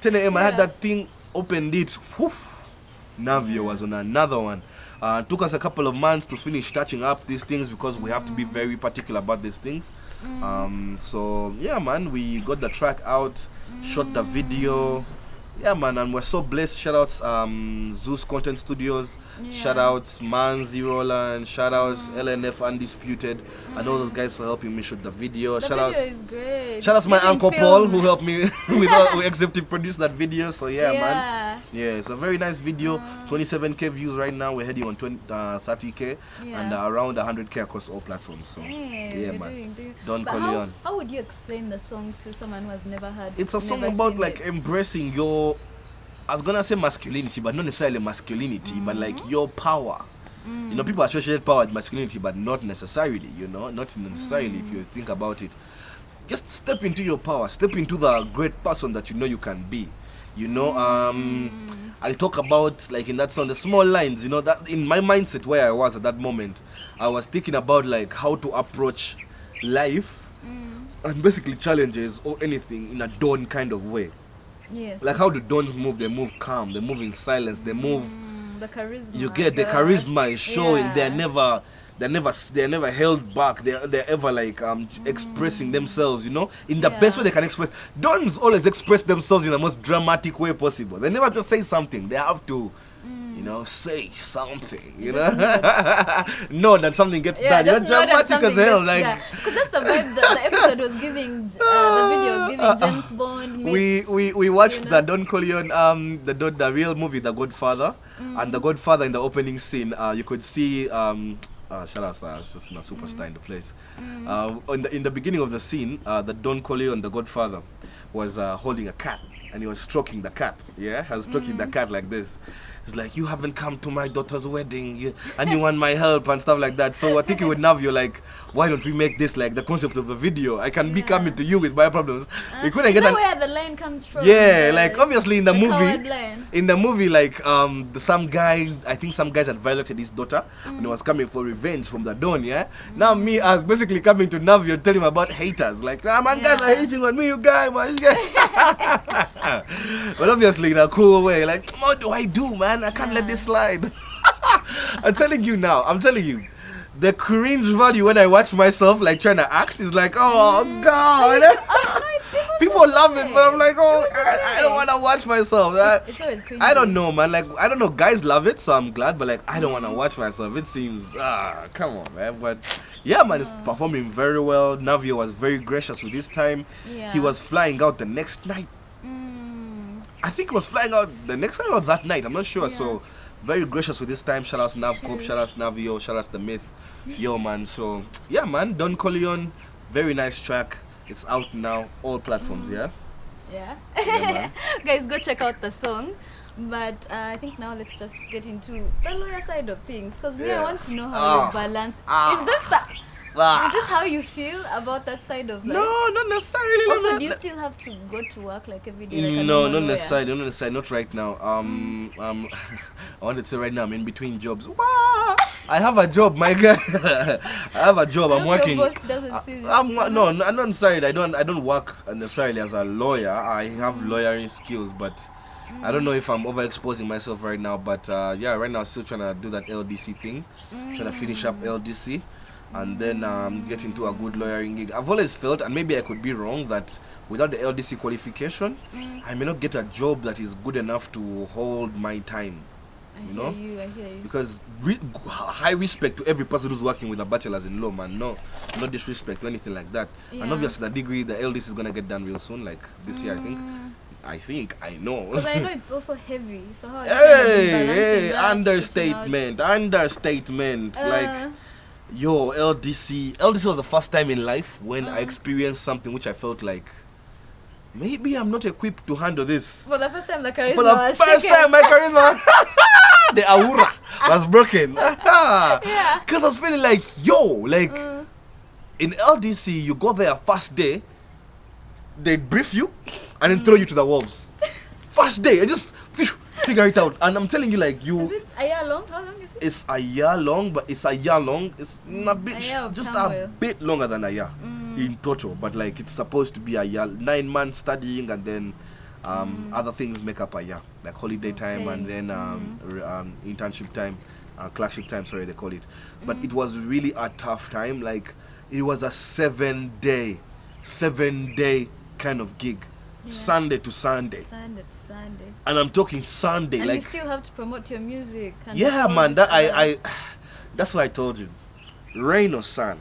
10 a.m. I had that thing, opened it, woof, Navio was on another one. Took us a couple of months to finish touching up these things because we have to be very particular about these things. So yeah, man, we got the track out, shot the video. Yeah, man, and we're so blessed. Shout outs Zeus Content Studios, shout outs Manzi Roland, shout outs LNF Undisputed, and all those guys for helping me shoot the video. Shout outs,
is great.
shout outs my uncle Paul who helped me who executive produced that video. So yeah, man, yeah, it's a very nice video. 27k views right now. We're heading on 30k and around 100k across all platforms. So yeah, man, Don Corleone.
How would you explain the song to someone who has never heard it?
It's a song about like embracing your, I was gonna say masculinity, but not necessarily masculinity, but like your power. You know, people associate power with masculinity, but not necessarily, you know, not necessarily if you think about it. Just step into your power, step into the great person that you know you can be. You know, I talk about, like in that song, the small lines, you know, that in my mindset where I was at that moment, I was thinking about like how to approach life and basically challenges or anything in a dawn kind of way.
Yes.
Like how do dons move? They move calm. They move in silence. They move.
The charisma.
You get the charisma is showing. They're never held back. They're ever like expressing themselves. You know, in the best way they can express. Dons always express themselves in the most dramatic way possible. They never just say something. They have to, you know, say something. You know, no, that something gets done. You're dramatic as hell. Like,
because that's the vibe the episode was giving. The video was giving James Bond.
We watched the Don Corleone the real movie The Godfather, and The Godfather in the opening scene. You could see shout out, just a superstar in the place. In the beginning of the scene, the Don Corleone, the Godfather, was holding a cat. And he was stroking the cat, he was stroking the cat like this. He's like, you haven't come to my daughter's wedding, and you want my help and stuff like that. So I think with Navio, like, why don't we make this like the concept of the video? I can be coming to you with my problems. We couldn't get
where the line comes from.
Yeah, like obviously in the movie, like some guys had violated his daughter and he was coming for revenge from the Don. Now me as basically coming to Navio, telling him about haters, like, man, guys are hating on me, you guys, man. But obviously in a cool way, like, what do I do, man? I can't let this slide. I'm telling you, the cringe value when I watch myself like trying to act is like, oh god. People love it, but I'm like, I don't want to watch myself.
It's always cringy.
I don't know, man. Like, I don't know. Guys love it, so I'm glad. But like, I don't want to watch myself. It seems, come on, man. But yeah, man, it's performing very well. Navio was very gracious with his time. He was flying out the next night. I think he was flying out the next night or that night. I'm not sure. So very gracious with his time. Shout out Navcop, shout out Navio, shout out The Myth. Yo, man. So yeah, man. Don Corleone, very nice track. It's out now, all platforms. Yeah, man.
Guys, go check out the song. But I think now let's just get into the lawyer side of things, because I want to know how you balance. Is this how you feel about that side of life?
No, not necessarily.
Also, do you still have to go to work like every day? Like
no, not necessarily. Not necessarily. Not right now. I want to say right now I'm in between jobs. I have a job, my guy. I have a job. I'm working.
Your boss doesn't see
no, not necessarily. I don't work necessarily as a lawyer. I have lawyering skills, but I don't know if I'm overexposing myself right now. But right now I'm still trying to do that LDC thing. Trying to finish up LDC. And then get into a good lawyering gig. I've always felt, and maybe I could be wrong, that without the LDC qualification, I may not get a job that is good enough to hold my time. I hear you. Because high respect to every person who's working with a bachelor's in law, man. No disrespect or anything like that. And obviously the LDC is gonna get done real soon, like this year, I think. I know. Because
I know it's also heavy. So how?
Hey, understatement. Like. Yo, LDC was the first time in life when I experienced something which I felt like maybe I'm not equipped to handle this.
For the first time, my charisma
the aura was broken. Because I was feeling like, in LDC, you go there first day, they brief you and then throw you to the wolves. First day, I just figure it out. And I'm telling you, like,
Is it a year long? How long is it?
It's a year long, but it's a year long. It's a bit, just a bit longer than a year in total. But like, it's supposed to be a year, 9 months studying and then Other things make up a year, like holiday time and then internship time, clerkship time, sorry, they call it. But it was really a tough time. Like, it was a 7 day kind of gig, Sunday to Sunday. And I'm talking Sunday,
and
like
you still have to promote your music. And
yeah,
all
man.
this
That
other-
that's why I told you, rain or sun,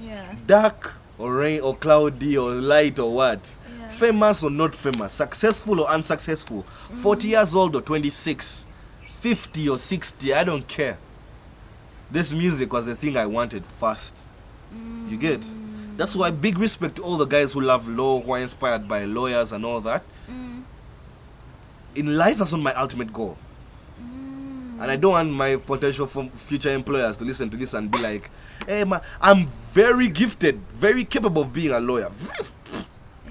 Yeah.
dark or rain or cloudy or light or what,
Yeah.
famous or not famous, successful or unsuccessful, 40 years old or 26, 50 or 60, I don't care. This music was the thing I wanted first. You get? That's why big respect to all the guys who love law, who are inspired by lawyers and all that. In life, that's not my ultimate goal. And I don't want my potential future employers to listen to this and be like, hey man, I'm very gifted, very capable of being a lawyer.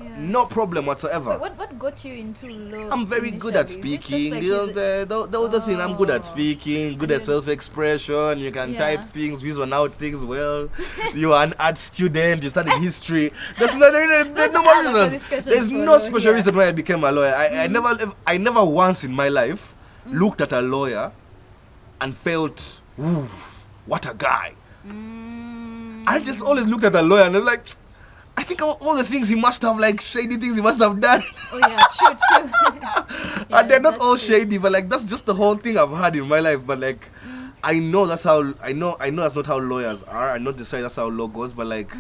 Yeah.
No problem whatsoever.
But what got you into law?
I'm very good at
initially? Is it just
speaking.
like
You know,
is
the other thing, I'm good at
Oh.
speaking, good
And
at self-expression. You can
Yeah.
type things, reason out things well. You are an art student. You studied history. There's no more
other
reason.
qualifications
There's
for
no
law
special
here.
reason why I became a lawyer. I never once in my life looked at a lawyer and felt, ooh, what a guy. I just always looked at a lawyer and I'm like, I think of all the things he must have, like shady things he must have done.
Oh yeah, true.
And they're not
that's
all
true.
shady, but like that's just the whole thing I've had in my life. But like, I know that's how I know that's not how lawyers are. I know that's how law goes. But like,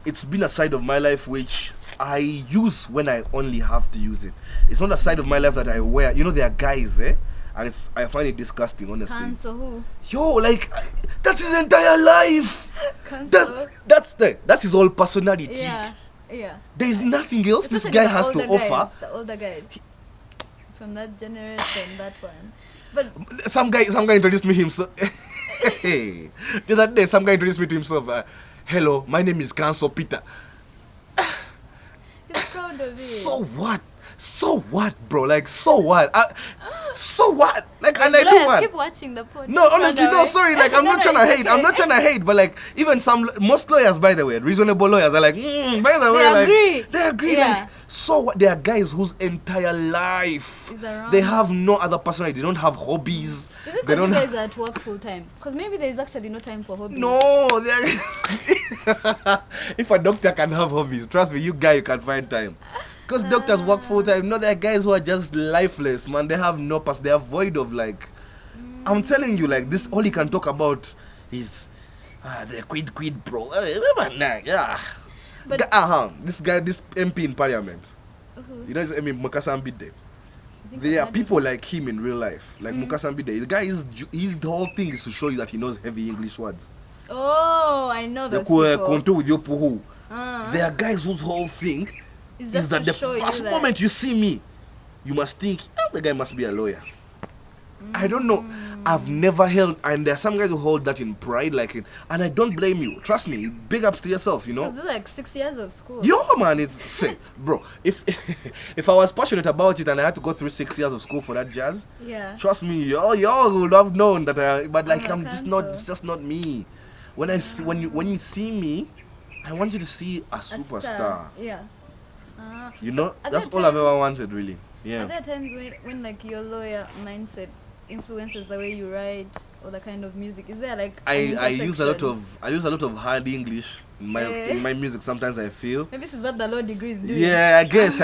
it's been a side of my life which I use when I only have to use it. It's not a side of my life that I wear. You know, there are guys, and I find it disgusting, honestly.
Cancel who?
Yo, like that's his entire life.
Cancel.
That's his whole personality.
Yeah.
There is nothing else this
Especially
guy
the
has to
older guys,
offer.
the older guys from that generation, that one. But
Some guy introduced me himself. The other day, some guy introduced me to himself. Hello, my name is Council Peter.
he's proud of it.
So what, bro? Like, so what? So what? Like, and I do
Lawyers,
what?
keep watching the podcast.
No, honestly, no, sorry. Like, I'm not trying to hate. I'm not trying to hate. But like, even most lawyers, by the way, reasonable lawyers are like, by the way,
agree.
like, they agree.
Yeah.
Like, so what? There are guys whose entire life
Is around.
they have no other personality. They don't have hobbies.
Is it
They
because
don't.
you guys are at work full time? Because maybe there is actually no time for hobbies.
No, if a doctor can have hobbies, trust me, you can find time. Because doctors work full time. No, there are guys who are just lifeless, man. They have no past. They are void of like. I'm telling you, like this. All he can talk about is the quid, bro. Yeah.
But
This guy, this MP in Parliament. You know, his MP Mukasambide. There are people like him in real life, like Mukasambide. The guy his whole thing is to show you that he knows heavy English words.
oh, I know
The
those people.
konto with your puhu.
Uh,
There are guys whose whole thing
it's
is
just
that
to
the
show you
first
that.
moment you see me, you must think, the guy must be a lawyer. I don't know. I've never held, and there are some guys who hold that in pride, and I don't blame you. Trust me, big ups to yourself, you know.
Because they're like 6 years of school.
Yo, man, say, bro, if if I was passionate about it and I had to go through 6 years of school for that jazz,
Yeah.
trust me, y'all would have known that. But like,
I'm a
it's just not me. When when you see me, I want you to see a
A
superstar.
star. Yeah.
You
So
know,
are
that's
there
all I've
times-
ever wanted, really.
Are
Yeah.
there times when like your lawyer mindset influences the way you write or the kind of music? Is there like an
I use a lot
intersection?
of hard English in my music. Sometimes I feel.
Maybe this is what the law degree is doing.
Yeah, I guess.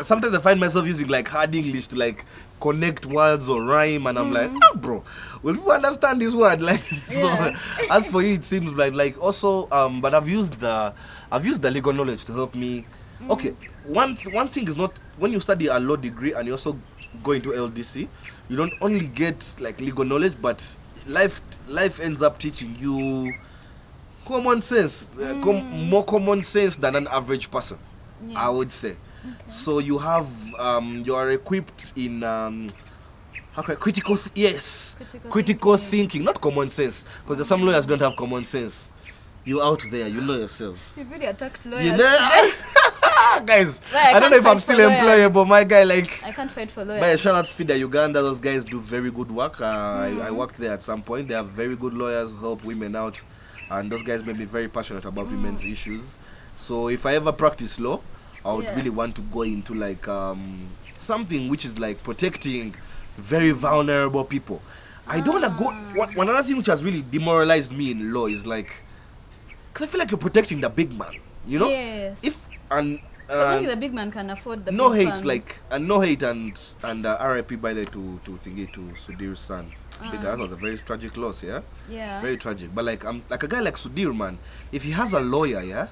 Sometimes I find myself using like hard English to like connect words or rhyme, and I'm like, bro, will people understand this word? Like, so
Yeah.
as for you, it seems like also, but I've used the legal knowledge to help me. Okay, one thing is not when you study a law degree and you also go into LDC, you don't only get like legal knowledge, but life ends up teaching you common sense, more common sense than an average person,
Yeah.
I would say. So you have you are equipped in critical thinking, not common sense, because there's some lawyers who don't have common sense. You out there, you know yourselves.
You really attacked lawyers.
You know, guys.
Like, I
I don't know
can't
if I'm
fight for
still
lawyers.
employable. My guy, like,
I can't fight for lawyers.
by shout out to Feeder Uganda. Those guys do very good work. I worked there at some point. They are very good lawyers who help women out, and those guys made me very passionate about women's issues. So if I ever practice law, I would really want to go into like something which is like protecting very vulnerable people. I don't want to go. One other thing which has really demoralized me in law is like, because I feel like you're protecting the big man, you know?
Yes.
If and
only the big man can afford the
no
big
hate,
fund.
like and no hate and RIP by the to thingy to Sudhir's son. Because that was a very tragic loss, yeah.
Yeah.
Very tragic. But like like a guy like Sudhir, man, if he has a lawyer, yeah,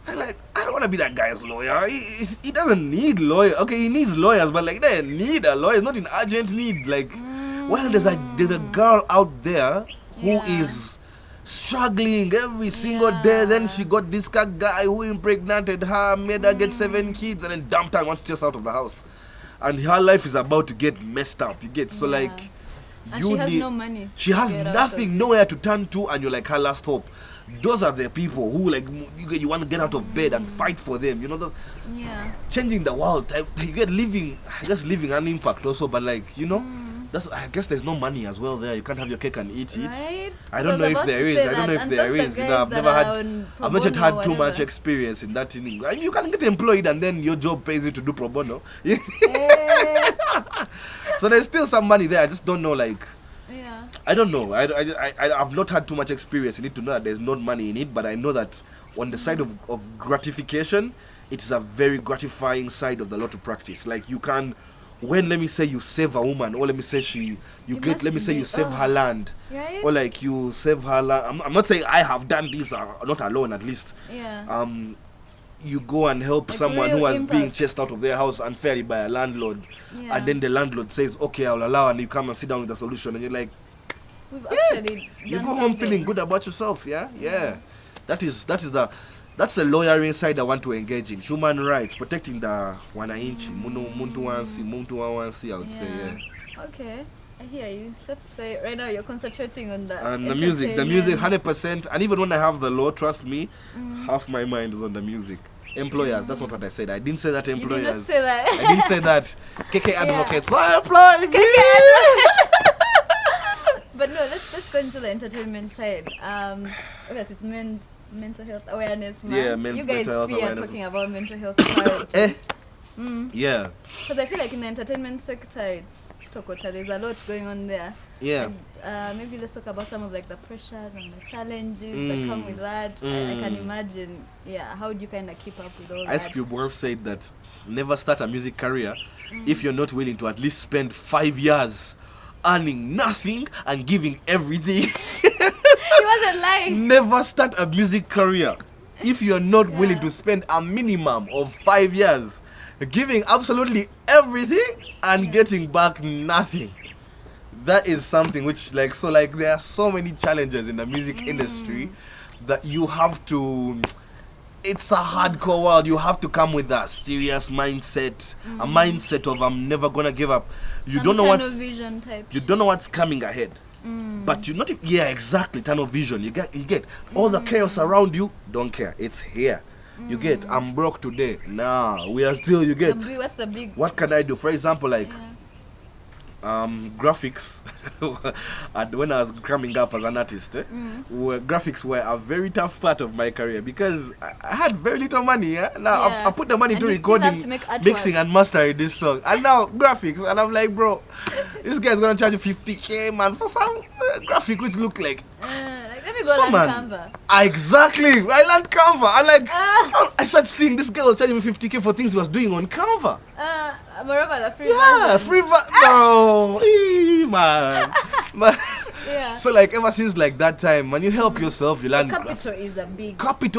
I don't want to be that guy's lawyer. He doesn't need lawyer. Okay, he needs lawyers, but like they need a lawyer. It's not in urgent need. Like, well, there's a girl out there who is struggling every single day. Then she got this guy who impregnated her, made her get 7 kids, and then dumped her and wants to chase out of the house. And her life is about to get messed up. You get so like.
And she has no money.
She has nothing, nowhere to turn to, and you're like her last hope. Those are the people who like you want to get out of bed and fight for them. You know, changing the world. You get living an impact also, but like I guess there's no money as well there. You can't have your cake and eat it.
Right?
I don't know if there is. I don't know if there is. I've not yet had too much experience in that thing. And you can get employed and then your job pays you to do pro bono. So there's still some money there. I just don't know, like, I don't know. I've not had too much experience in it to know that there's not money in it, but I know that on the side of gratification, it is a very gratifying side of the law to practice. Like you can, when let me say you save a woman, or let me say you save her land, or like you save her land. I'm not saying I have done this, not alone at least. You go and help like someone who has been chased out of their house unfairly by a landlord, and then the landlord says, okay, I'll allow, and you come and sit down with the solution, and you're like, you go home feeling good about yourself. That's the lawyering side I want to engage in. Human rights, protecting the wananchi, muntu wansi, I would say.
Okay, I hear you. So to say, right now you're concentrating on that.
And the music, 100%. And even when I have the law, trust me, half my mind is on the music. Employers, that's not what I said. I didn't say that employers.
You did not say that.
I didn't say that. KK advocates, I apply me.
But no, let's go into the entertainment side. Obviously it's men's mental health awareness month.
Yeah, men's mental health awareness.
You guys talking about mental health.
Yeah.
Because I feel like in the entertainment sector, there's a lot going on there.
Yeah.
And, maybe let's talk about some of like the pressures and the challenges that come with that. I can imagine. Yeah. How do you kind of keep up with all that?
Ice Cube once said that never start a music career if you're not willing to at least spend 5 years earning nothing and giving everything.
He wasn't lying.
Never start a music career if you're not willing to spend a minimum of 5 years giving absolutely everything and getting back nothing. That is something which there are so many challenges in the music industry that you have to, it's a hardcore world. You have to come with that serious mindset, a mindset of I'm never gonna give up. You don't know what's
vision type.
You don't know what's coming ahead. But you're not exactly tunnel vision. You get all the chaos around you, don't care. It's here. You get I'm broke today. Nah, we are still
What's the big
what can I do? For example, like graphics. And when I was coming up as an artist, graphics were a very tough part of my career because I had very little money. Now I put the money into recording, mixing and mastering this song, and now graphics, and I'm like, bro, this guy's gonna charge you 50K, man, for some graphic which look like.
Let me go learn Canva.
Exactly, I learned Canva. And like, I started seeing this girl was charging me 50K for things he was doing on Canva.
Moreover, the free version.
Free version. No, man. So like ever since like that time, when you help yourself, you learn.
Capital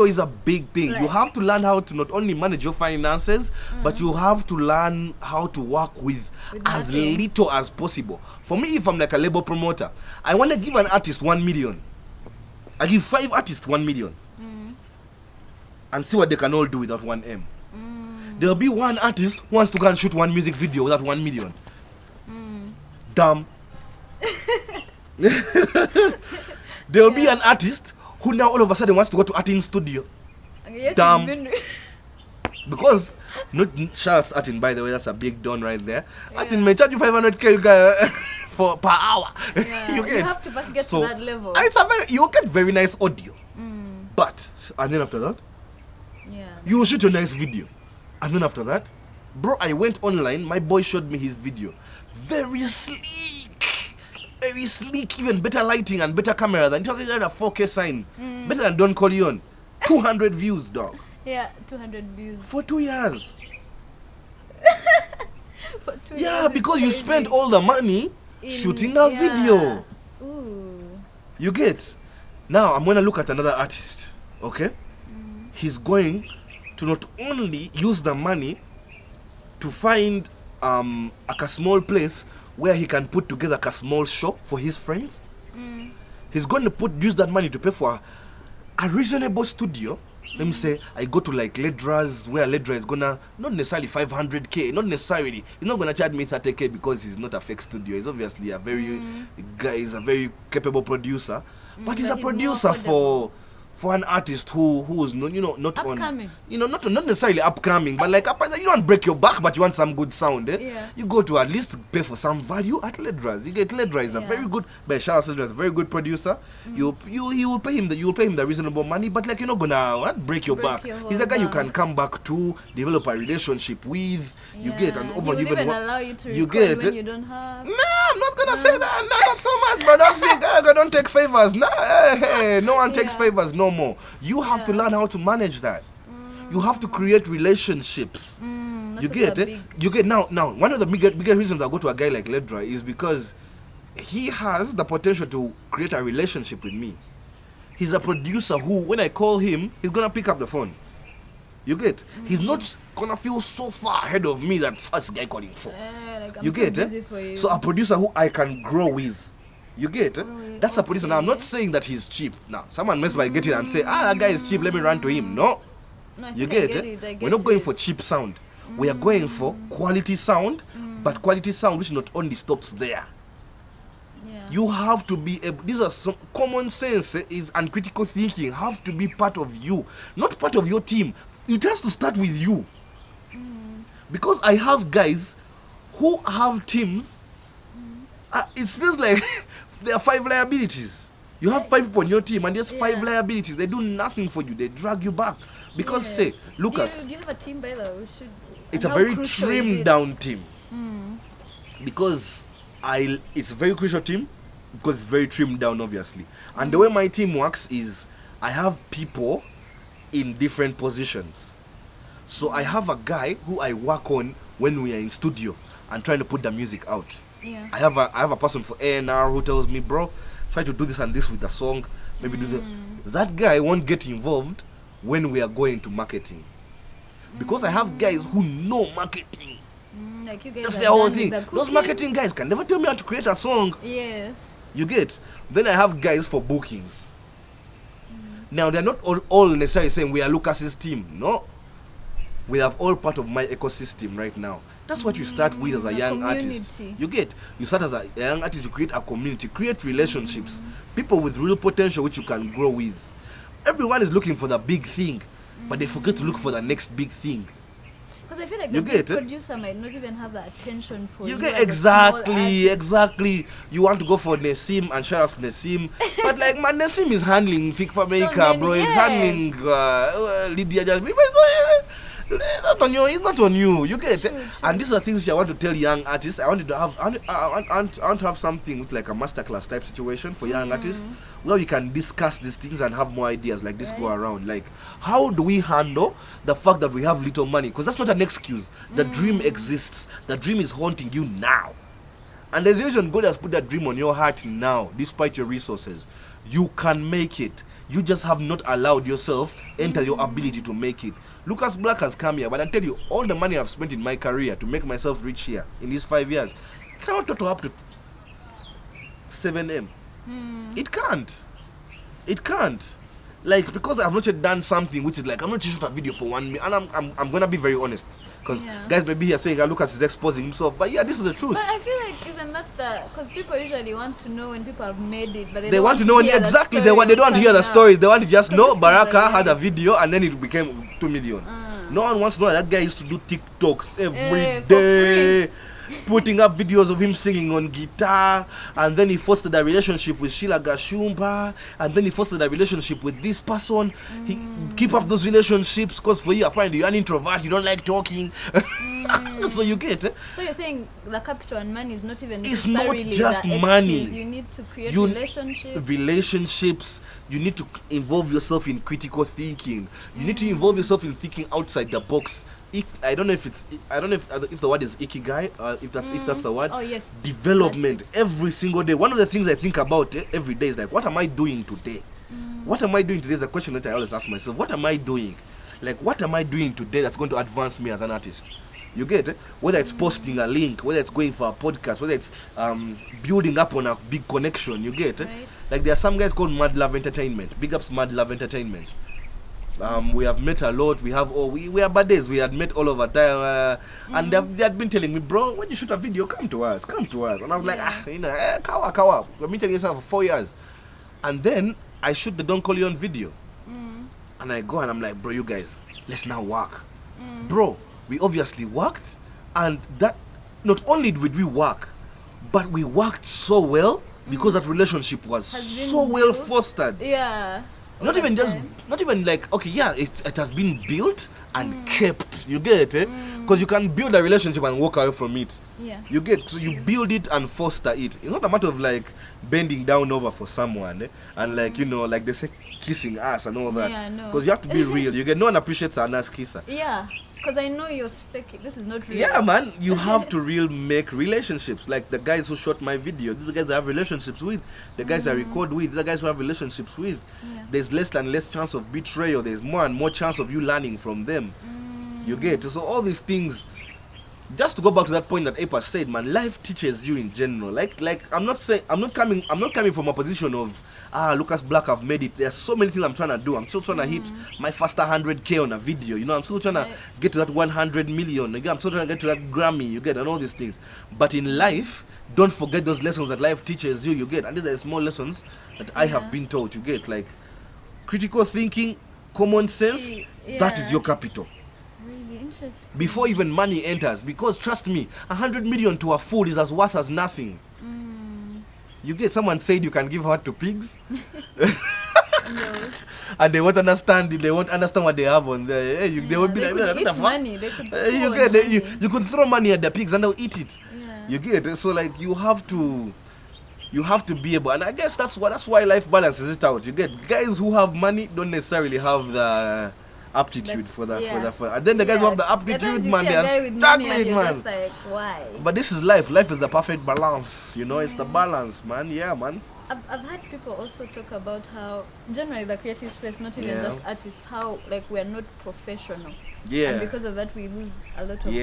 is a big
thing. You have to learn how to not only manage your finances, but you have to learn how to work with as little as possible. For me, if I'm like a label promoter, I want to give an artist 1 million. I give 5 artists 1 million and see what they can all do without 1M. There'll be one artist who wants to go and shoot one music video without 1 million. Dumb. There'll be an artist who now all of a sudden wants to go to Artin studio. Dumb. Because not Charles Artin, by the way, that's a big don right there. Artin may charge you 500K for per hour. You
have to get to that level.
And you'll get very nice audio. But and then after that, you will shoot your nice video. And then after that, bro, I went online. My boy showed me his video. Very sleek. Very sleek. Even better lighting and better camera than it has a 4K sign. Better than Don Corleone. 200 views, dog.
Yeah, 200 views.
For 2 years.
For 2
Yeah,
years
because
is
you
crazy.
spent all the money shooting a video.
Ooh.
You get? Now, I'm going to look at another artist. Okay? He's going to not only use the money to find like a small place where he can put together like a small show for his friends. He's going to use that money to pay for a reasonable studio. Let me say, I go to like Ledra's, where Ledra is gonna, not necessarily 500k, not necessarily, he's not gonna charge me 30k because he's not a fake studio. He's obviously a very guy, he's a very capable producer, but he's a
but he's more
producer
affordable.
for an artist who's not, not
Upcoming.
on, not necessarily upcoming, but like you don't break your back, but you want some good sound.
Yeah.
You go to at least pay for some value at Ledra's. You get Ledra is a very good, but shout out to Ledra, is a very good producer. You will pay him the reasonable money, but like you're not gonna break your back.
your
He's a guy you
whole
can
back.
come back to, develop a relationship with. You get and
He
over
will
even
even
what
allow you to
you
record
get.
when you don't have.
No, I'm not gonna say that. No, not so much, bro. Don't think I don't take favors. No, hey, no one takes
Yeah.
favors no more. You have to learn how to manage that. You have to create relationships.
That's
You
such
get
a
it.
big-
You get now. One of the bigger reasons I go to a guy like Ledra is because he has the potential to create a relationship with me. He's a producer who, when I call him, he's gonna pick up the phone. You get? He's not gonna feel so far ahead of me that first guy calling for.
like, I'm
You
too
get
busy
it?
for you.
So a producer who I can grow with. You get it?
Right,
That's a producer. Now I'm not
okay.
saying that he's cheap. Now someone mess by get it and say, that guy is cheap, let me run to him. No.
No, I
You
think I
get it?
I
We're not going
it.
for cheap sound. We are going for quality sound, but quality sound which not only stops there.
Yeah.
You have to be able, these are some common sense is and critical thinking have to be part of you, not part of your team. It has to start with you. Because I have guys who have teams. It feels like there are 5 liabilities. You have 5 people on your team and there's 5 liabilities. They do nothing for you. They drag you back. Because
Yes.
say, Lucas,
Do you have a team by the way? We should.
it's
and
a
how
very
crucial is
trimmed
it?
down team. Because it's a very crucial team because it's very trimmed down obviously. And the way my team works is I have people in different positions. So I have a guy who I work on when we are in studio and trying to put the music out.
Yeah.
I have a person for A&R who tells me, bro, try to do this and this with the song. Maybe do that guy won't get involved when we are going to marketing. Because I have guys who know marketing.
Like you guys
That's
are
the whole
done with
thing.
the
Those
cooking.
marketing guys can never tell me how to create a song.
Yes.
You get? Then I have guys for bookings. Now they're not all necessarily saying we are Lucas's team. No. We have all part of my ecosystem right now. That's what you start with as a young artist.
community.
You get? You start as a young artist, you create a community, create relationships, people with real potential which you can grow with. Everyone is looking for the big thing, but they forget to look for the next big thing.
Because I feel like
You
the big
get it?
producer might not even have the attention for you.
You get
as a small
exactly.
artist.
You want to go for Nessim and shout out to Nessim, but like man, Nessim is handling Fikfa Maker,
many,
bro. He's
yes.
handling Lydia Jasmine. It's not on you. It's not on you. You get it. And these are things which I want to tell young artists. I want to have something with like a masterclass type situation for young artists where we can discuss these things and have more ideas like this go around. Like, how do we handle the fact that we have little money? Because that's not an excuse. The dream exists. The dream is haunting you now. And there's a reason God has put that dream on your heart now, despite your resources. You can make it. You just have not allowed yourself enter your ability to make it. Lukas Blacc has come here, but I tell you, all the money I've spent in my career to make myself rich here in these 5 years, I cannot total up to 7M. It can't. It can't. Like, because I've not yet done something which is like, I'm not just shot a video for 1 minute, and I'm gonna be very honest. Because guys may be here saying, Lucas is exposing himself, but yeah, this is the truth.
But I feel like isn't that the because people usually want to know when people have made it, but they
They
don't
want to know
hear the
exactly.
story
They don't want to hear the
of
stories. They want to just
So
know
this is
Baraka
the
had a
reality.
video and then it became 2 million. No one wants to know that guy used to do TikToks every
for
day.
free.
putting up videos of him singing on guitar, and then he fostered a relationship with Sheila Gashumba, and then he fostered a relationship with this person. He keep up those relationships because for you apparently you're an introvert, you don't like talking. So you get it.
So you're saying the capital and money is not even
It's not
necessarily
just
the
money.
excuse. You need to create
You- relationships. You need to involve yourself in critical thinking. You need to involve yourself in thinking outside the box. I don't know if the word is ikigai, if that's the word.
Oh yes.
Development every single day. One of the things I think about every day is like, what am I doing today? What am I doing today is a question that I always ask myself. What am I doing? Like, what am I doing today that's going to advance me as an artist? You get it? Whether it's posting a link, whether it's going for a podcast, whether it's building up on a big connection, you get it?
Right.
Like, there are some guys called Mad Love Entertainment. Big ups Mad Love Entertainment. We have met a lot. We are buddies. We had met all over time, and they had been telling me, bro, when you shoot a video, come to us. And I was like, kawa. We've been telling yourself for 4 years, and then I shoot the Don't Call You on video, and I go and I'm like, bro, you guys, let's now work, bro. We obviously worked, and that not only did we work, but we worked so well because that relationship was so well fostered.
Yeah.
Not even like, okay, yeah, it has been built and kept. You get it? Because you can build a relationship and walk away from it.
Yeah.
You get, so you build it and foster it. It's not a matter of like bending down over for someone, and like, you know, like they say, kissing ass and all that.
Yeah, no.
Because you have to be real. You get, no one appreciates a nice kisser.
Yeah. Because I know you're faking. This is not real.
Yeah, man, you have to make relationships. Like the guys who shot my video, these are guys I have relationships with. The guys I record with, these are guys who have relationships with.
Yeah.
There's less and less chance of betrayal. There's more and more chance of you learning from them. You get, so all these things. Just to go back to that point that Apa said, man, life teaches you in general. Like I'm not coming from a position of Lukas Blacc, I've made it. There's so many things I'm trying to do. I'm still trying to hit my first 100K on a video. You know, I'm still trying to get to that 100 million. Again, I'm still trying to get to that Grammy. You get, and all these things. But in life, don't forget those lessons that life teaches you. You get, and these are small lessons that I have been taught. You get, like critical thinking, common sense. That is your capital. Before even money enters, because trust me, 100 million to a fool is as worth as nothing. You get, someone said you can give heart to pigs. And they won't understand it. They won't understand what they have on there. They would be like, what the fuck?
Money. They could
you could throw money at the pigs and they'll eat it.
Yeah.
You get it? So like you have to be able, and I guess that's why life balances it out. You get, guys who have money don't necessarily have the aptitude for that. And then the guys who have the aptitude, man, they are struggling, man.
Just like, why?
But this is life. Life is the perfect balance. You know, it's the balance, man. Yeah, man.
I've had people also talk about how generally the creative space, not even just artists, how like we're not professional.
Yeah.
And because of that we lose a lot of money.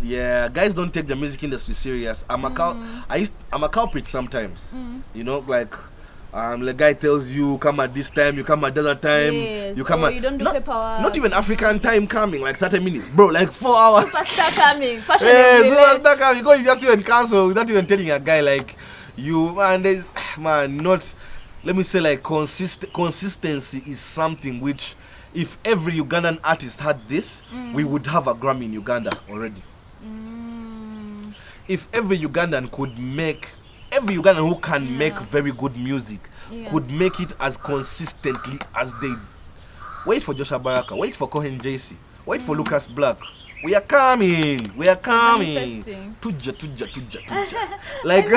Yeah. Guys don't take the music industry serious. I'm a culprit sometimes. You know, like the guy tells you come at this time, you come at the other time.
Yes.
You come at,
you don't do paperwork.
Not even African time coming, like 30 minutes, bro, like 4 hours.
Superstar coming.
Superstar coming. Because you just even cancel without even telling a guy like you, man. There's, man, not. Let me say, like consistency is something which, if every Ugandan artist had this, we would have a Grammy in Uganda already. If every Ugandan who can make very good music could make it as consistently as they. Wait for Joshua Baraka, wait for Cohen JC, wait for Lukas Blacc. We are coming. Tuja. Like,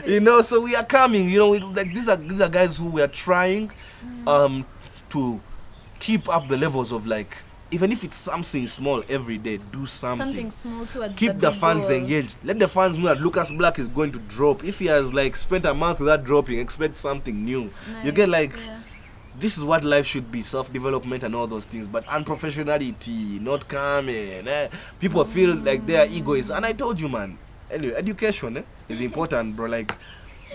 you know, so we are coming. You know, like these are guys who we are trying to keep up the levels of, like, even if it's something small every day, do something
small towards
keep the fans engaged. Let the fans know that Lukas Blacc is going to drop. If he has like spent a month without dropping, expect something new. You get, like, this is what life should be, self-development and all those things, but unprofessionality not coming. People feel like they are egoists, and I told you, man, anyway, education is important, bro. Like,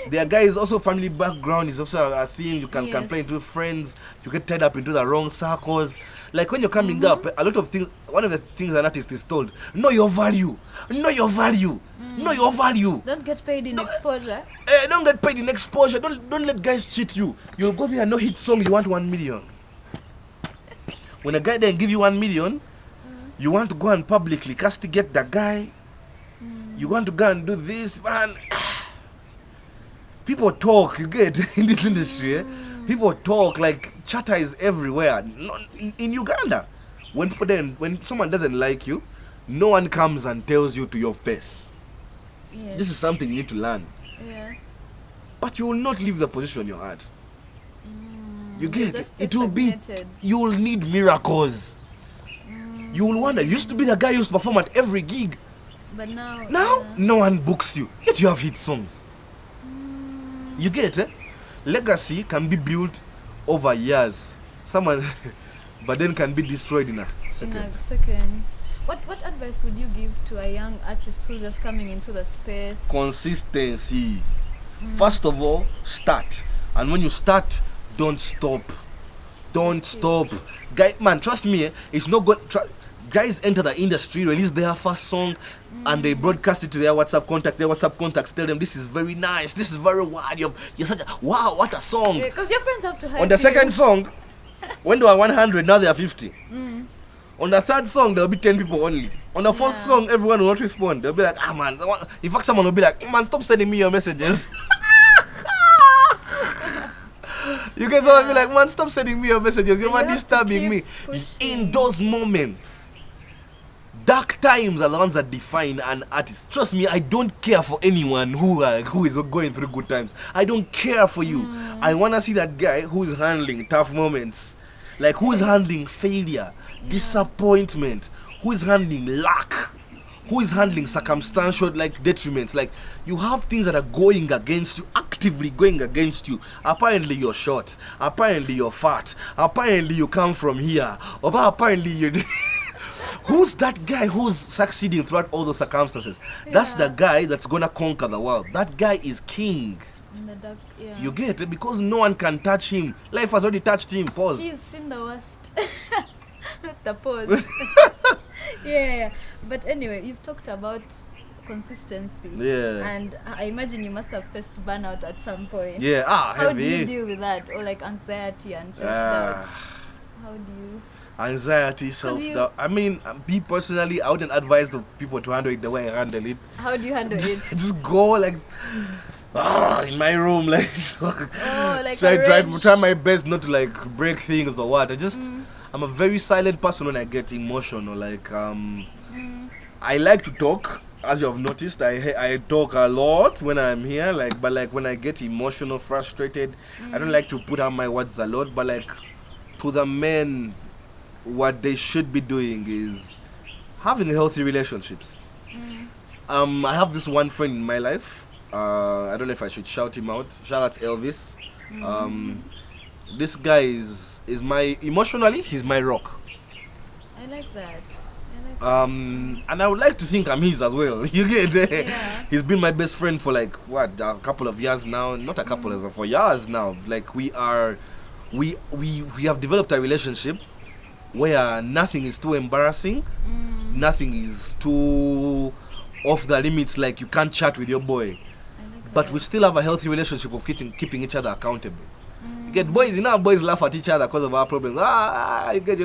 their guys also, family background is also a thing. You can play into friends. You get tied up into the wrong circles. Like when you're coming up, a lot of things. One of the things an artist is told: know your value. Know your value. Know your value.
Don't get paid in exposure.
Don't get paid in exposure. Don't let guys cheat you. You'll go there, no hit song. You want 1 million. When a guy then give you 1 million, you want to go and publicly castigate the guy. You want to go and do this, man. People talk, you get, in this industry, eh? People talk, like, chatter is everywhere. In Uganda, when someone doesn't like you, no one comes and tells you to your face.
Yes.
This is something you need to learn.
Yeah.
But you will not leave the position you're at. You
You'll
get
just
it.
stay
Will be.
stagnated.
You will need miracles. You will wonder. You used to be the guy who used to perform at every gig.
But now.
Now, no one books you. Yet you have hit songs. You get it? Legacy can be built over years. Someone, but then can be destroyed in a second.
In a second. What advice would you give to a young artist who's just coming into the space?
Consistency. First of all, start. And when you start, don't stop. Don't stop. Guy, man, trust me, it's not good. Guys enter the industry, release their first song, and they broadcast it to their WhatsApp contacts. Their WhatsApp contacts tell them, this is very nice, this is very wild. You're such a, wow, what a song.
Because your friends have to hype
On the
you.
second song, when they were 100, now they are 50. On the third song, there will be 10 people only. On the fourth song, everyone will not respond. They'll be like, ah, man. In fact, someone will be like, man, stop sending me your messages. You guys will be like, man, stop sending me your messages. You're disturbing me. In those moments, dark times are the ones that define an artist. Trust me, I don't care for anyone who is going through good times. I don't care for you. I want to see that guy who's handling tough moments. Like, who's handling failure, disappointment, who is handling luck, who is handling circumstantial, like, detriments. Like, you have things that are going against you, actively going against you. Apparently you're short, apparently you're fat, apparently you come from here, or apparently you... Who's that guy who's succeeding throughout all those circumstances? That's the guy that's gonna conquer the world. That guy is king.
In the dark,
You get it? Because no one can touch him. Life has already touched him. Pause.
He's seen the worst. Not the pause. Yeah. But anyway, you've talked about consistency.
Yeah.
And I imagine you must have faced burnout at some point.
Yeah.
How do you
Heavy.
deal with that? Or like anxiety and self-doubt? How do you...
Anxiety, self-doubt. I mean, me personally, I wouldn't advise the people to handle it the way I handle it.
How do you handle it?
Just go like in my room, like
like
so I
a rage.
try my best not to like break things or what. I'm a very silent person when I get emotional. Like I like to talk, as you have noticed. I talk a lot when I'm here. But when I get emotional, frustrated, I don't like to put out my words a lot. But like to the men, what they should be doing is having healthy relationships. I have this one friend in my life. I don't know if I should shout him out. Shout out Elvis. This guy is my, emotionally, he's my rock.
I like that.
And I would like to think I'm his as well. You get it?
Yeah.
He's been my best friend for like what, a couple of years now. Not a couple of, for years now. Like we have developed a relationship where nothing is too embarrassing, nothing is too off the limits. Like you can't chat with your boy. But we still have a healthy relationship of keeping each other accountable. You get boys, boys laugh at each other because of our problems. You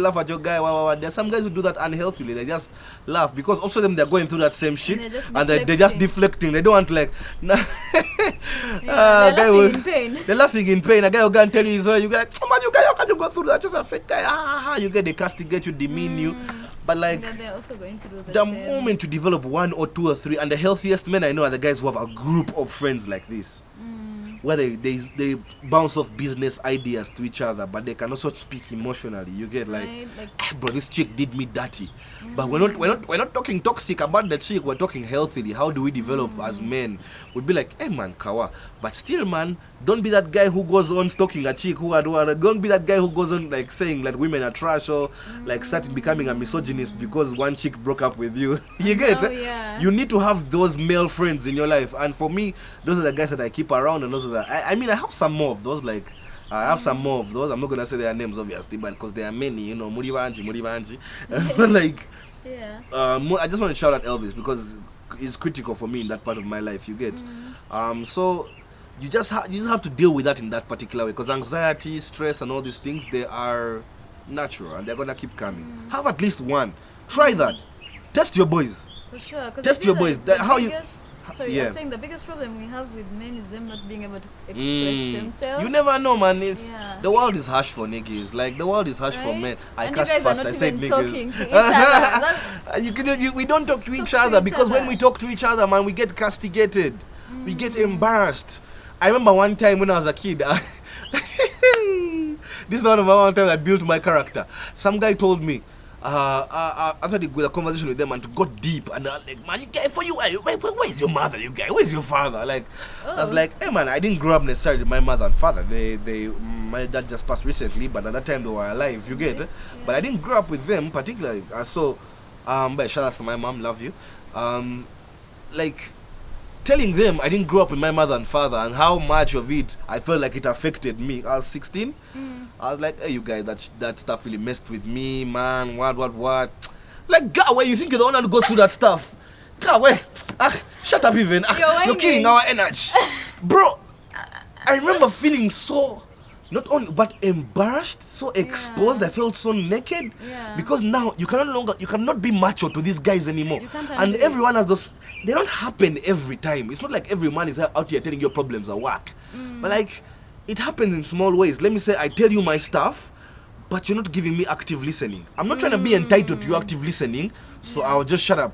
laugh at your guy. There's some guys who do that unhealthily. They just laugh because also them they're going through that same shit and they're just deflecting. They don't want to like.
They're laughing in pain.
They're laughing in pain. A guy will go and tell you, so you get, oh man, you guy, how can you go through that? Just a fake guy. You get they castigate you, demean you. But like,
they're also going through the same.
moment to develop one or two or three, and the healthiest men I know are the guys who have a group of friends like this, where they bounce off business ideas to each other, but they can also speak emotionally. You get like, bro, this chick did me dirty, but we're not talking toxic about the chick. We're talking healthily. How do we develop as men? We'd be like, hey man, kawa, but still man, don't be that guy who goes on stalking a chick don't be that guy who goes on like saying that women are trash or like starting becoming a misogynist because one chick broke up with you. You get You need to have those male friends in your life, and for me, those are the guys that I keep around, and those are the I mean I have some more of those. Like I have some more of those. I'm not gonna say their names obviously, but because there are many, Murivanji. But like I just want to shout out Elvis because he's critical for me in that part of my life. You get so you just have to deal with that in that particular way, because anxiety, stress, and all these things, they are natural and they're gonna keep coming. Have at least one. Try that. Test your boys.
For sure. 'Cause
Test
I feel
your boys.
like
That,
the
how you?
biggest- Sorry,
Yeah.
I'm saying the biggest problem we have with men is them not being able to express themselves.
You never know, man. It's
Yeah.
the world is harsh for niggas. Like the world is harsh for
Right?
men. I
And you
cussed
guys are
fast.
not
I said
even
niggas.
talking to each other.
We don't talk to each
Talk to
other
each
because when
other.
we talk to each other, man, we get castigated. We get embarrassed. I remember one time when I was a kid. This is one of my one time that built my character. Some guy told me. I started with a conversation with them and to go deep and like, man, you guy, for you, where's your mother, you guy? Where's your father? Like, I was like, hey man, I didn't grow up necessarily with my mother and father. My dad just passed recently, but at that time they were alive. You get it?
Yeah.
But I didn't grow up with them particularly. So, but shout out to my mom, love you. Like. Telling them I didn't grow up with my mother and father and how much of it I felt like it affected me. I was 16. I was like, hey, you guys, that stuff really messed with me, man. What? Like, God, where you think you're the one who goes through that stuff? God, where? Shut up, even. You're killing our energy, bro. I remember feeling so, not only but embarrassed, so exposed. I felt so naked because now you cannot be macho to these guys anymore.
You can't
And
handle
everyone has those. They don't happen every time. It's not like every man is out here telling your problems are whack. But like, it happens in small ways. Let me say, I tell you my stuff, but you're not giving me active listening. I'm not trying to be entitled to your active listening, so I'll just shut up.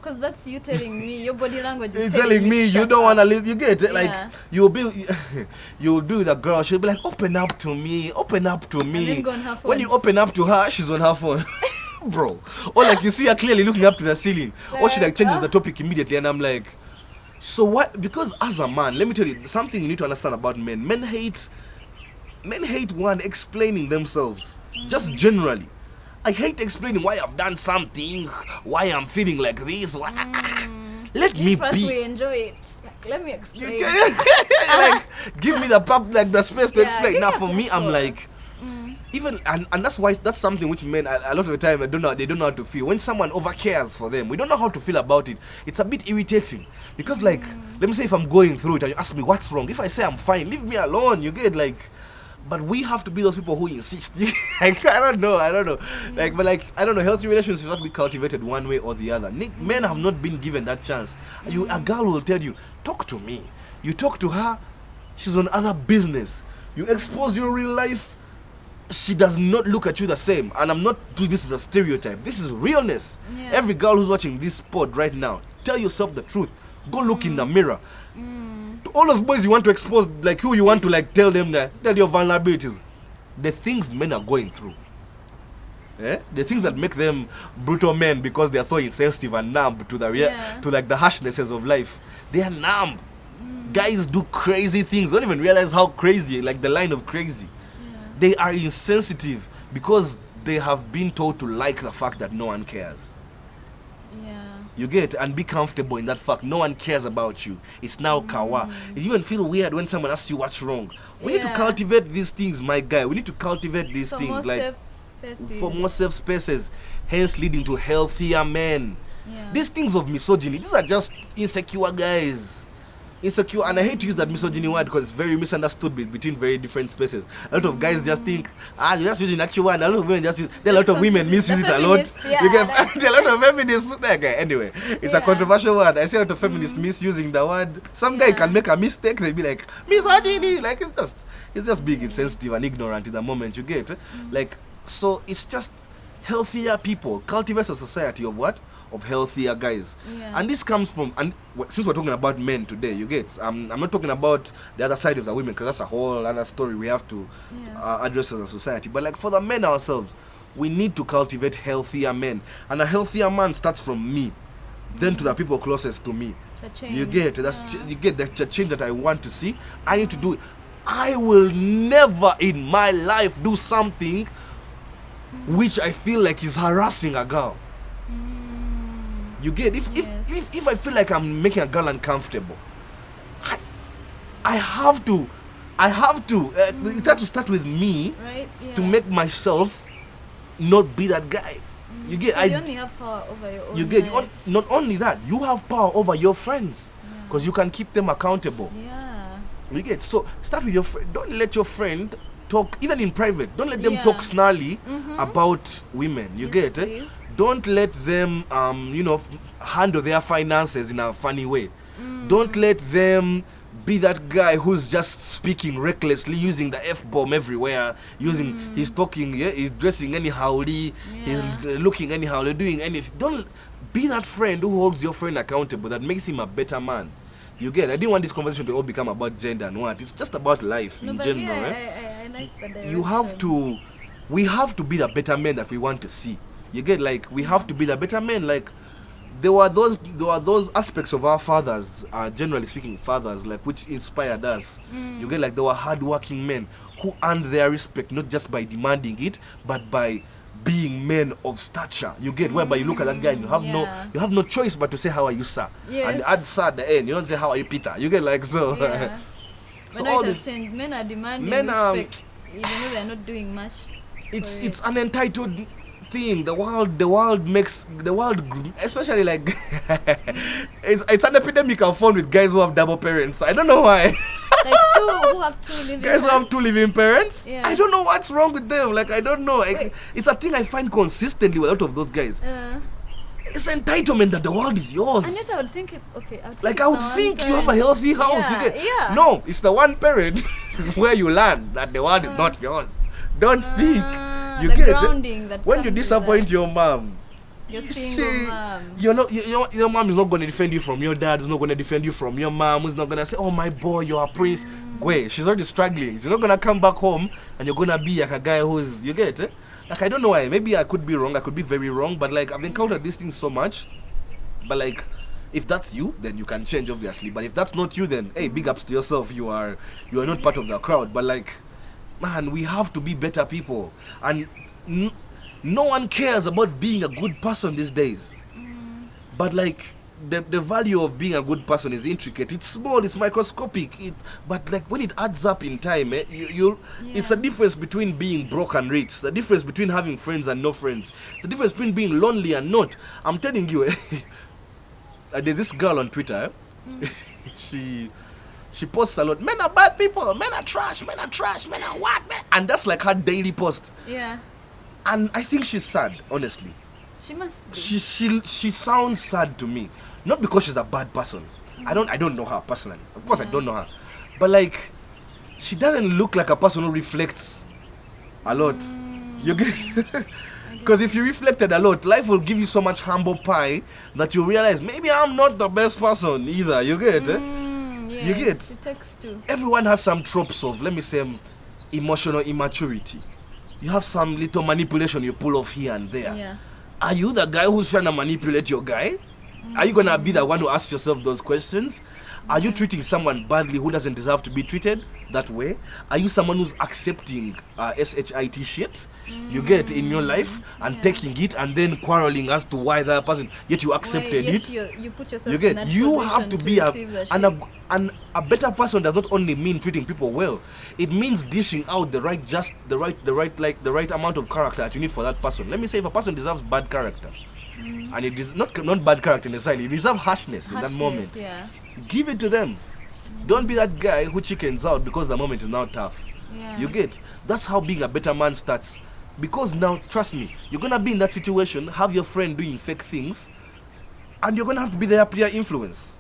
Because that's you telling me. Your body language is
It's telling me you don't want to listen. You get it? Like,
Yeah.
you'll be with a girl. She'll be like, open up to me.
And then go on her phone.
When you open up to her, she's on her phone. Bro. Or like you see her clearly looking up to the ceiling. Or she like changes the topic immediately. And I'm like, so what? Because as a man, let me tell you something you need to understand about men. Men hate one explaining themselves. Just generally. I hate explaining why I've done something, why I'm feeling like this. Let me
First
be.
we enjoy it. Like, let me explain.
Like, give me the space to
Yeah,
explain.
give
Now
me a
for me, I'm
platform.
like, even and that's why that's something which men a lot of the time they don't know how to feel. When someone over cares for them, we don't know how to feel about it. It's a bit irritating because like, let me say if I'm going through it and you ask me what's wrong, if I say I'm fine, leave me alone. You get like. But we have to be those people who insist. Like, I don't know. Like, but like, I don't know. Healthy relationships have to be cultivated one way or the other. Men have not been given that chance. A girl will tell you, talk to me. You talk to her, she's on other business. You expose your real life, she does not look at you the same. And I'm not doing this as a stereotype. This is realness.
Yeah.
Every girl who's watching this pod right now, tell yourself the truth. Go look in the mirror. All those boys you want to expose, like who you want to like tell them that tell your vulnerabilities, the things men are going through, the things that make them brutal men because they are so insensitive and numb to to like the harshnesses of life. They are numb. Guys do crazy things, don't even realize how crazy, like the line of crazy. They are insensitive because they have been told to like the fact that no one cares. You get, and be comfortable in that fact. No one cares about you. It's now kawa. You even feel weird when someone asks you what's wrong. We need to cultivate these things, my guy. We need to cultivate these things
more
like
safe spaces.
for more safe spaces, hence leading to healthier men. These things of misogyny, these are just insecure guys. Insecure, and I hate to use that misogyny word because it's very misunderstood between very different spaces. A lot of guys just think, you're just using actual one. A lot of women just use. There are a lot of women misuse it a lot. There are a lot of feminists. Okay, anyway, it's a controversial word. I see a lot of feminists misusing the word. Some guy can make a mistake. They be like misogyny. Like it's just being insensitive and ignorant in the moment. You get like, so it's just healthier people. Cultivate a society of what? Of healthier guys. And this comes from, and since we're talking about men today, you get, I'm not talking about the other side of the women because that's a whole other story we have to address as a society. But like for the men ourselves, we need to cultivate healthier men, and a healthier man starts from me, then to the people closest to me. You get you get the change that I want to see. I need to do it. I will never in my life do something which I feel like is harassing a girl. You get, if I feel like I'm making a girl uncomfortable, I have to. It has to start with me,
right?
To make myself not be that guy. You get,
you only have power over your own.
You get, not only that, you have power over your friends because you can keep them accountable. You get, so start with your friend. Don't let your friend talk, even in private. Don't let them talk snarly about women. You get, Don't let them handle their finances in a funny way. Don't let them be that guy who's just speaking recklessly, using the F-bomb everywhere, he's talking, he's dressing anyhow, he's looking anyhow, doing anything. Don't be that friend who holds your friend accountable, that makes him a better man. You get? I didn't want this conversation to all become about gender and what. It's just about life in general.
I like the direction.
We have to be the better men that we want to see. You get? Like, we have to be the better men. Like, there were those aspects of our fathers, generally speaking, fathers, like, which inspired us. You get? Like, they were hardworking men who earned their respect not just by demanding it, but by being men of stature. You get? Whereby you look at that guy and you have no choice but to say, how are you, sir?
Yes.
And add sir at the end. You don't say, how are you, Peter? You get? Like, so.
Yeah.
So
but
all
no,
this,
men are demanding
men are,
respect, even though they're not doing much.
It's an entitled thing. The world makes the world, especially like it's an epidemic I've found with guys who have double parents. I don't know why.
Like who have two living
guys who have two living parents.
Yeah.
I don't know what's wrong with them. Like, I don't know. It's a thing I find consistently with a lot of those guys. It's entitlement that the world is yours.
And yet I would think it's okay.
I would think you have a healthy house.
Yeah,
You get,
yeah.
No, it's the one parent where you learn that the world is not yours. Don't think. You
the
get
grounding that
when you
comes with
disappoint
that.
your mom.
Your
you
single
see,
mom.
your mom is not going to defend you from your dad. Who's not going to defend you from your mom. Who's not going to say, "Oh my boy, you're a prince." Wait, she's already struggling. She's not going to come back home and you're going to be like a guy who's, you get it? Like, I don't know why. Maybe I could be wrong. I could be very wrong. But like, I've encountered these things so much. But like, if that's you, then you can change, obviously. But if that's not you, then hey, big ups to yourself. You are not part of the crowd. But like, man, we have to be better people. And no one cares about being a good person these days. But like, the value of being a good person is intricate. It's small, it's microscopic. But like, when it adds up in time, it's a difference between being broke and rich. It's the difference between having friends and no friends. It's the difference between being lonely and not. I'm telling you, there's this girl on Twitter. She posts a lot. Men are bad people. Men are trash. Men are trash. Men are what? Men? And that's like her daily post.
Yeah.
And I think she's sad, honestly.
She must be.
She sounds sad to me. Not because she's a bad person. I don't know her personally. Of course I don't know her. But like, she doesn't look like a person who reflects a lot. You get? Because if you reflected a lot, life will give you so much humble pie that you realize maybe I'm not the best person either. You get?
Yes,
you get?
it takes two.
Everyone has some tropes of, let me say, emotional immaturity. You have some little manipulation you pull off here and there.
Yeah.
Are you the guy who's trying to manipulate your guy? Are you going to be the one who asks yourself those questions? Are you treating someone badly who doesn't deserve to be treated that way? Are you someone who's accepting SHIT shit you get in your life and taking it and then quarreling as to why that person, yet you accepted it?
You put yourself
You get?
in that
You
position
have to be
receive the shit.
a better person does not only mean treating people well. It means dishing out the right amount of character that you need for that person. Let me say, if a person deserves bad character, and it is not bad character necessarily, it deserves harshness in that moment.
Yeah.
Give it to them. Don't be that guy who chickens out because the moment is now tough.
Yeah.
You get? That's how being a better man starts. Because now, trust me, you're gonna be in that situation, have your friend doing fake things, and you're gonna have to be their peer influence.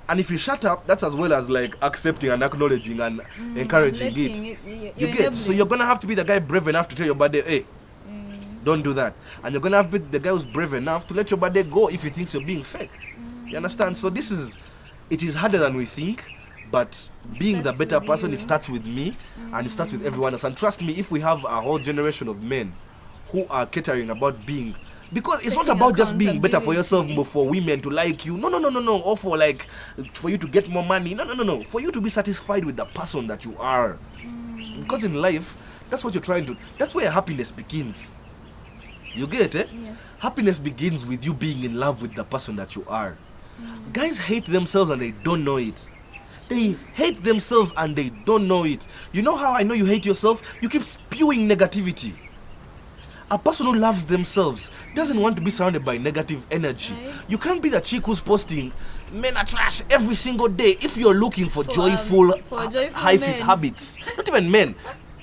And if you shut up, that's as well as like accepting and acknowledging and encouraging it. You get? So you're gonna have to be the guy brave enough to tell your buddy, hey, don't do that. And you're gonna have to be the guy who's brave enough to let your buddy go if he thinks you're being fake. You understand? So it is harder than we think, but being the better person, it starts with me and it starts with everyone else. And trust me, if we have a whole generation of men who are catering about being, because it's not about just being better for yourself, but for women to like you. No. Or for you to get more money. No. For you to be satisfied with the person that you are. Because in life, that's what you're trying to. That's where happiness begins. You get it?
Yes.
Happiness begins with you being in love with the person that you are. Guys hate themselves and they don't know it. They hate themselves and they don't know it. You know how I know you hate yourself? You keep spewing negativity. A person who loves themselves doesn't want to be surrounded by negative energy.
Right.
You can't be the chick who's posting men are trash every single day if you're looking for joyful,
joyful
high fit
men.
habits. Not even men.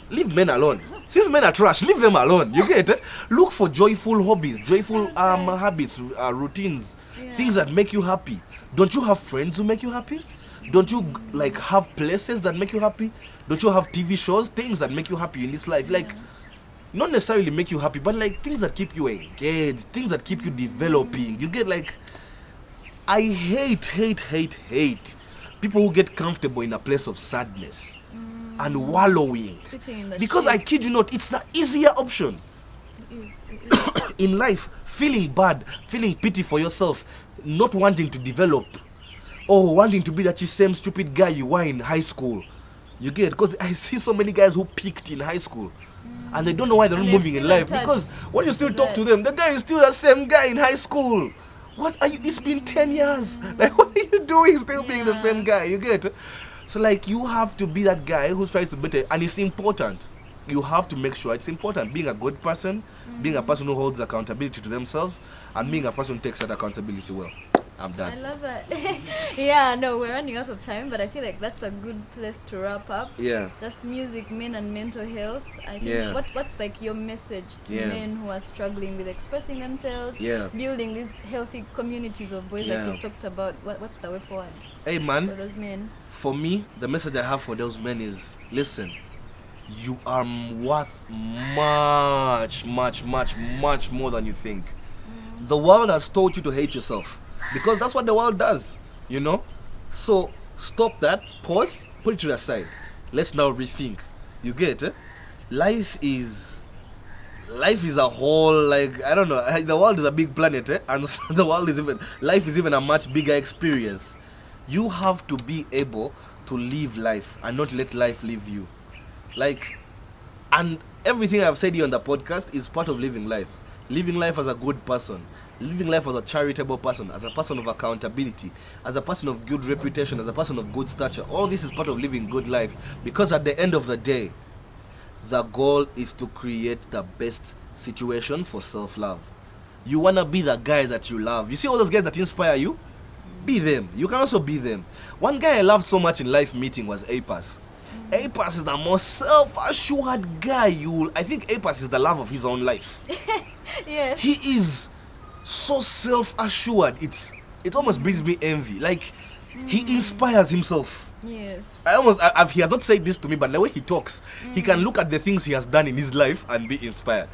Leave men alone. Since men are trash, leave them alone. You get it? Look for joyful hobbies, joyful habits, routines, things that make you happy. Don't you have friends who make you happy? Don't you like have places that make you happy? Don't you have TV shows, things that make you happy in this life? Like, not necessarily make you happy, but like things that keep you engaged, things that keep you developing. You get like, I hate people who get comfortable in a place of sadness and wallowing. Because I kid you not, it's the easier option. In life, feeling bad, feeling pity for yourself, not wanting to develop, or wanting to be that same stupid guy you were in high school. You get, because I see so many guys who peaked in high school and they don't know why they're not moving in life, because when you still talk to them, the guy is still the same guy in high school. What are you? It's been 10 years. Like, what are you doing still being the same guy? You get? So like, you have to be that guy who tries to better, and it's important. You have to make sure it's important. Being a good person, being a person who holds accountability to themselves, and being a person who takes that accountability well. I'm done.
I love that. Yeah, no, we're running out of time, but I feel like that's a good place to wrap up.
Yeah.
Just music, men, and mental health. I think what's like your message to men who are struggling with expressing themselves, building these healthy communities of boys like you talked about? What's the way forward?
Hey man,
for those men.
For me, the message I have for those men is, listen, you are worth much more than you think. The world has told you to hate yourself, because that's what the world does, you know. So stop that, pause, put it to the side. Let's now rethink. You get it? Life is a whole, like, I don't know, the world is a big planet, and so life is even a much bigger experience. You have to be able to live life and not let life live you. Like, and everything I've said here on the podcast is part of living life. Living life as a good person, living life as a charitable person, as a person of accountability, as a person of good reputation, as a person of good stature. All this is part of living good life, because at the end of the day, the goal is to create the best situation for self-love. You want to be the guy that you love. You see all those guys that inspire you? Be them. You can also be them. One guy I loved so much in life meeting was Apas. Apas is the most self-assured guy I think Apas is the love of his own life.
Yes.
He is so self-assured. It almost brings me envy. Like, he inspires himself.
Yes.
He has not said this to me, but the way he talks, he can look at the things he has done in his life and be inspired.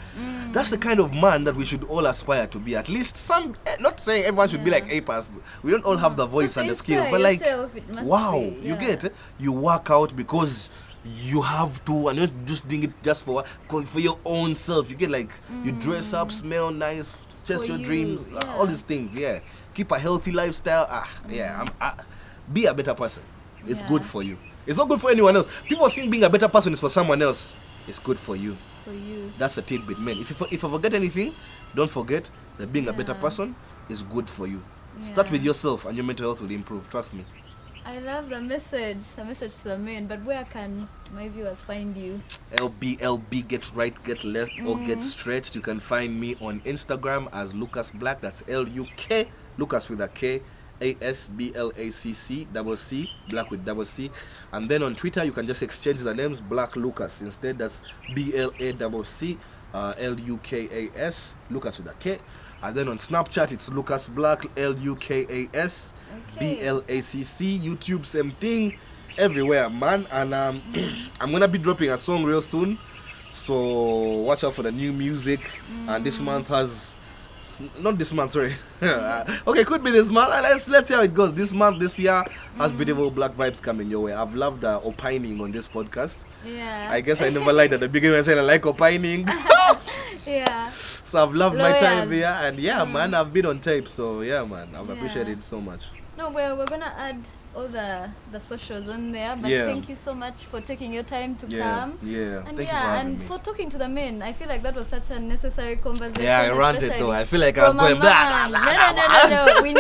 That's the kind of man that we should all aspire to be. At least some, not saying everyone should be like Apas. We don't all have the voice and the skills, but like, wow, you get it? You work out because you have to, and you're not just doing it just for your own self. You get like, you dress up, smell nice, chase your dreams, all these things. Keep a healthy lifestyle. Be a better person. It's good for you. It's not good for anyone else. People think being a better person is for someone else. It's good for you. That's a tidbit, man. If I forget anything, don't forget that being a better person is good for you. Start with yourself, and your mental health will improve. Trust me.
I love the message to the men. But where can my viewers find you?
LB, get right, get left, or get straight. You can find me on Instagram as Lukas Blacc. That's LUK, Lucas with a K. ASBLACC double C, Black with double C. And then on Twitter you can just exchange the names, Black Lucas instead. That's BLACC LUKAS, Lucas with a K. And then on Snapchat it's Lukas Blacc LUKAS BLACC. YouTube same thing, everywhere, man. And I'm gonna be dropping a song real soon, so watch out for the new music. And this month has sorry. Okay, could be this month. Let's see how it goes. This year has beautiful black vibes coming your way. I've loved opining on this podcast. I guess I never lied at the beginning when I said I like opining. So I've loved my time here, and man, I've been on tape, so man, I've appreciated it so much.
No, we're gonna add all the socials on there, but thank you so much for taking your time to come. And
thank you for having me.
For talking to the men. I feel like that was such a necessary conversation.
I ranted though. I feel like I was going blah.
No. We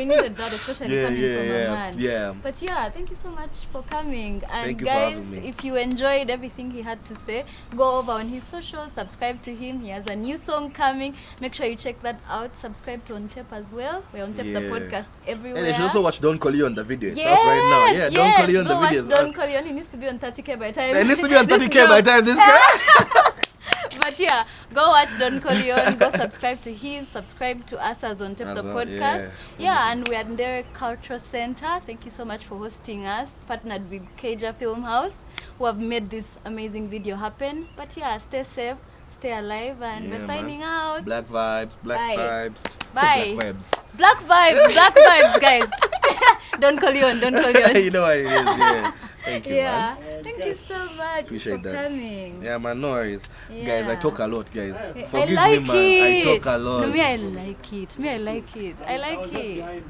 needed that, especially coming from a man. But thank you so much for coming. And
thank you
guys,
for having me.
if you enjoyed everything he had to say, go over on his socials, subscribe to him. He has a new song coming. Make sure you check that out. Subscribe to On Tape as well. We're On Tape the podcast everywhere.
And you should also watch Don't Call You on the video. It's out right now. Don't Call You on the videos.
Don't Call You on. He needs to be on 30K by time.
It needs to be on 30K by time. This guy.
But yeah, go watch Don Corleone. Go subscribe to subscribe to us as on Tip
As
the
well,
podcast.
yeah.
Yeah, and we are in the Cultural Center. Thank you so much for hosting us. Partnered with Keja Film House, who have made this amazing video happen. But yeah, stay safe, stay alive, and
Yeah,
we're
man.
signing out.
Black vibes, black
Bye.
vibes.
Bye.
Say black vibes.
Black vibes, guys. Don Corleone.
You know what it is, yeah. Thank you,
Yeah.
man.
Thank you so much
Appreciate
for
that.
coming.
Yeah, man, no worries. Guys, I
Yeah.
talk a lot, guys.
I
Forgive
like
me, man.
it.
I talk a lot.
No, me, I like it. I like it.